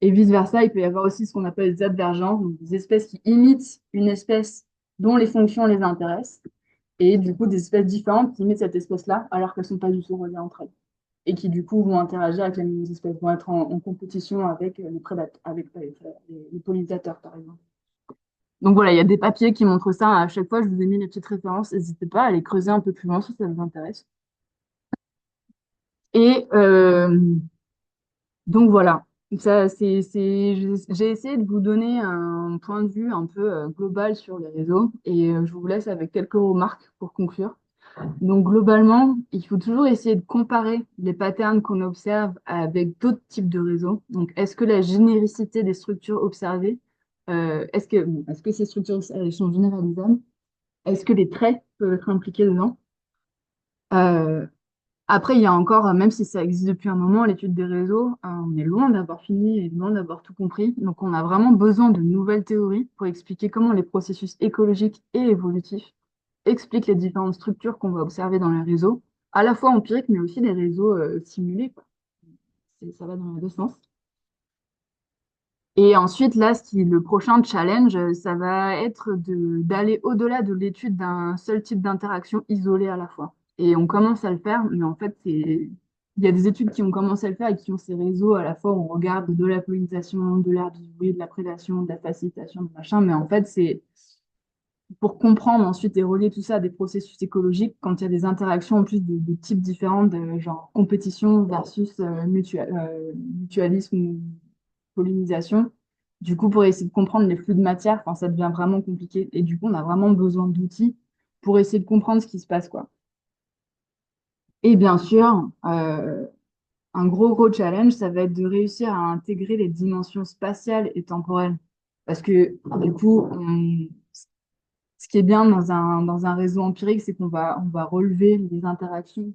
Et vice-versa, il peut y avoir aussi ce qu'on appelle des advergences, donc des espèces qui imitent une espèce dont les fonctions les intéressent et du coup des espèces différentes qui imitent cette espèce-là alors qu'elles ne sont pas du tout reliées entre elles et qui du coup vont interagir avec les mêmes espèces, vont être en compétition avec les prédateurs, avec les pollinisateurs par exemple. Donc voilà, il y a des papiers qui montrent ça. À chaque fois, je vous ai mis les petites références. N'hésitez pas à les creuser un peu plus loin si ça vous intéresse. Et donc voilà, j'ai essayé de vous donner un point de vue un peu global sur les réseaux et je vous laisse avec quelques remarques pour conclure. Donc globalement, il faut toujours essayer de comparer les patterns qu'on observe avec d'autres types de réseaux. Donc est-ce que la généricité des structures observées, est-ce que ces structures elles sont généralisables? Est-ce que les traits peuvent être impliqués dedans? Euh, Après, il y a encore, même si ça existe depuis un moment, l'étude des réseaux, on est loin d'avoir fini et loin d'avoir tout compris. Donc on a vraiment besoin de nouvelles théories pour expliquer comment les processus écologiques et évolutifs explique les différentes structures qu'on va observer dans les réseaux, à la fois empiriques, mais aussi des réseaux simulés, quoi. Ça va dans les deux sens. Et ensuite, là, le prochain challenge, ça va être d'aller au-delà de l'étude d'un seul type d'interaction isolée à la fois. Et on commence à le faire, mais en fait, il y a des études qui ont commencé à le faire et qui ont ces réseaux à la fois où on regarde de la pollinisation, de l'herbivorie, de la prédation, de la facilitation, de machin, mais en fait, c'est pour comprendre ensuite et relier tout ça à des processus écologiques quand il y a des interactions en plus de types différents, genre compétition versus mutualisme ou pollinisation. Du coup, pour essayer de comprendre les flux de matière, enfin, ça devient vraiment compliqué. Et du coup, on a vraiment besoin d'outils pour essayer de comprendre ce qui se passe, quoi. Et bien sûr, un gros challenge, ça va être de réussir à intégrer les dimensions spatiales et temporelles. Parce que du coup, ce qui est bien dans un réseau empirique, c'est qu'on va relever les interactions.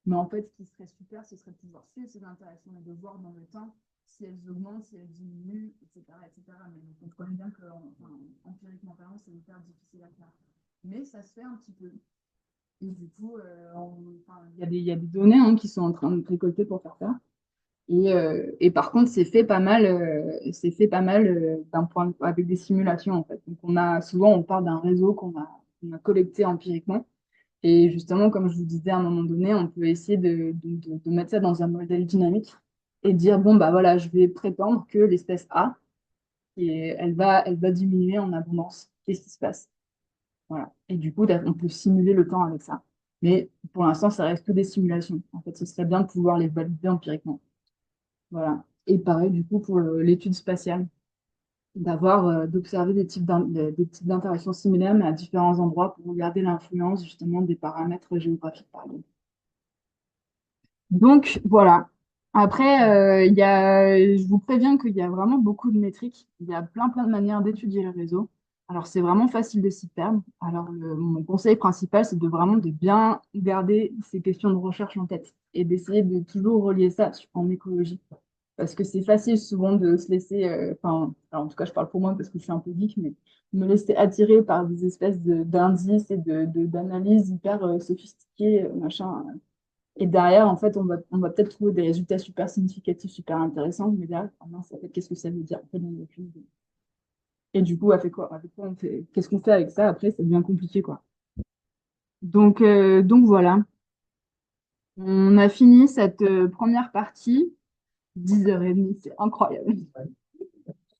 Mais en fait, ce qui serait super, ce serait de pouvoir suivre ces interactions et de voir dans le temps si elles augmentent, si elles diminuent, etc. etc. Mais vous comprenez bien que, enfin, empiriquement parlant, c'est hyper difficile à faire. Mais ça se fait un petit peu. Et du coup, enfin, il y a des données hein, qui sont en train de récolter pour faire ça. Et par contre, c'est fait pas mal d'un point avec des simulations en fait. Donc souvent on part d'un réseau qu'on a collecté empiriquement. Et justement, comme je vous disais à un moment donné, on peut essayer de mettre ça dans un modèle dynamique et dire bon bah voilà, je vais prétendre que l'espèce A, elle va diminuer en abondance. Qu'est-ce qui se passe? Voilà. Et du coup, on peut simuler le temps avec ça. Mais pour l'instant, ça reste que des simulations. En fait, ce serait bien de pouvoir les valider empiriquement. Voilà. Et pareil, du coup, pour l'étude spatiale, d'observer des types d'interactions similaires, mais à différents endroits pour regarder l'influence justement des paramètres géographiques, par exemple. Donc, voilà. Après, je vous préviens qu'il y a vraiment beaucoup de métriques. Il y a plein de manières d'étudier le réseau. Alors, c'est vraiment facile de s'y perdre. Alors, mon conseil principal, c'est de bien garder ces questions de recherche en tête et d'essayer de toujours relier ça en écologie. Parce que c'est facile souvent de se laisser, enfin, alors en tout cas, je parle pour moi parce que je suis un peu geek, mais me laisser attirer par des espèces d'indices et d'analyses hyper sophistiquées, machin. Et derrière, en fait, on va peut-être trouver des résultats super significatifs, super intéressants, mais derrière, ah mince, en fait, qu'est-ce que ça veut dire? En fait, on n'a aucune idée. Et du coup, avec quoi on fait, qu'est-ce qu'on fait avec ça? Après, ça devient compliqué, quoi. Donc voilà, on a fini cette première partie, 10h30, c'est incroyable.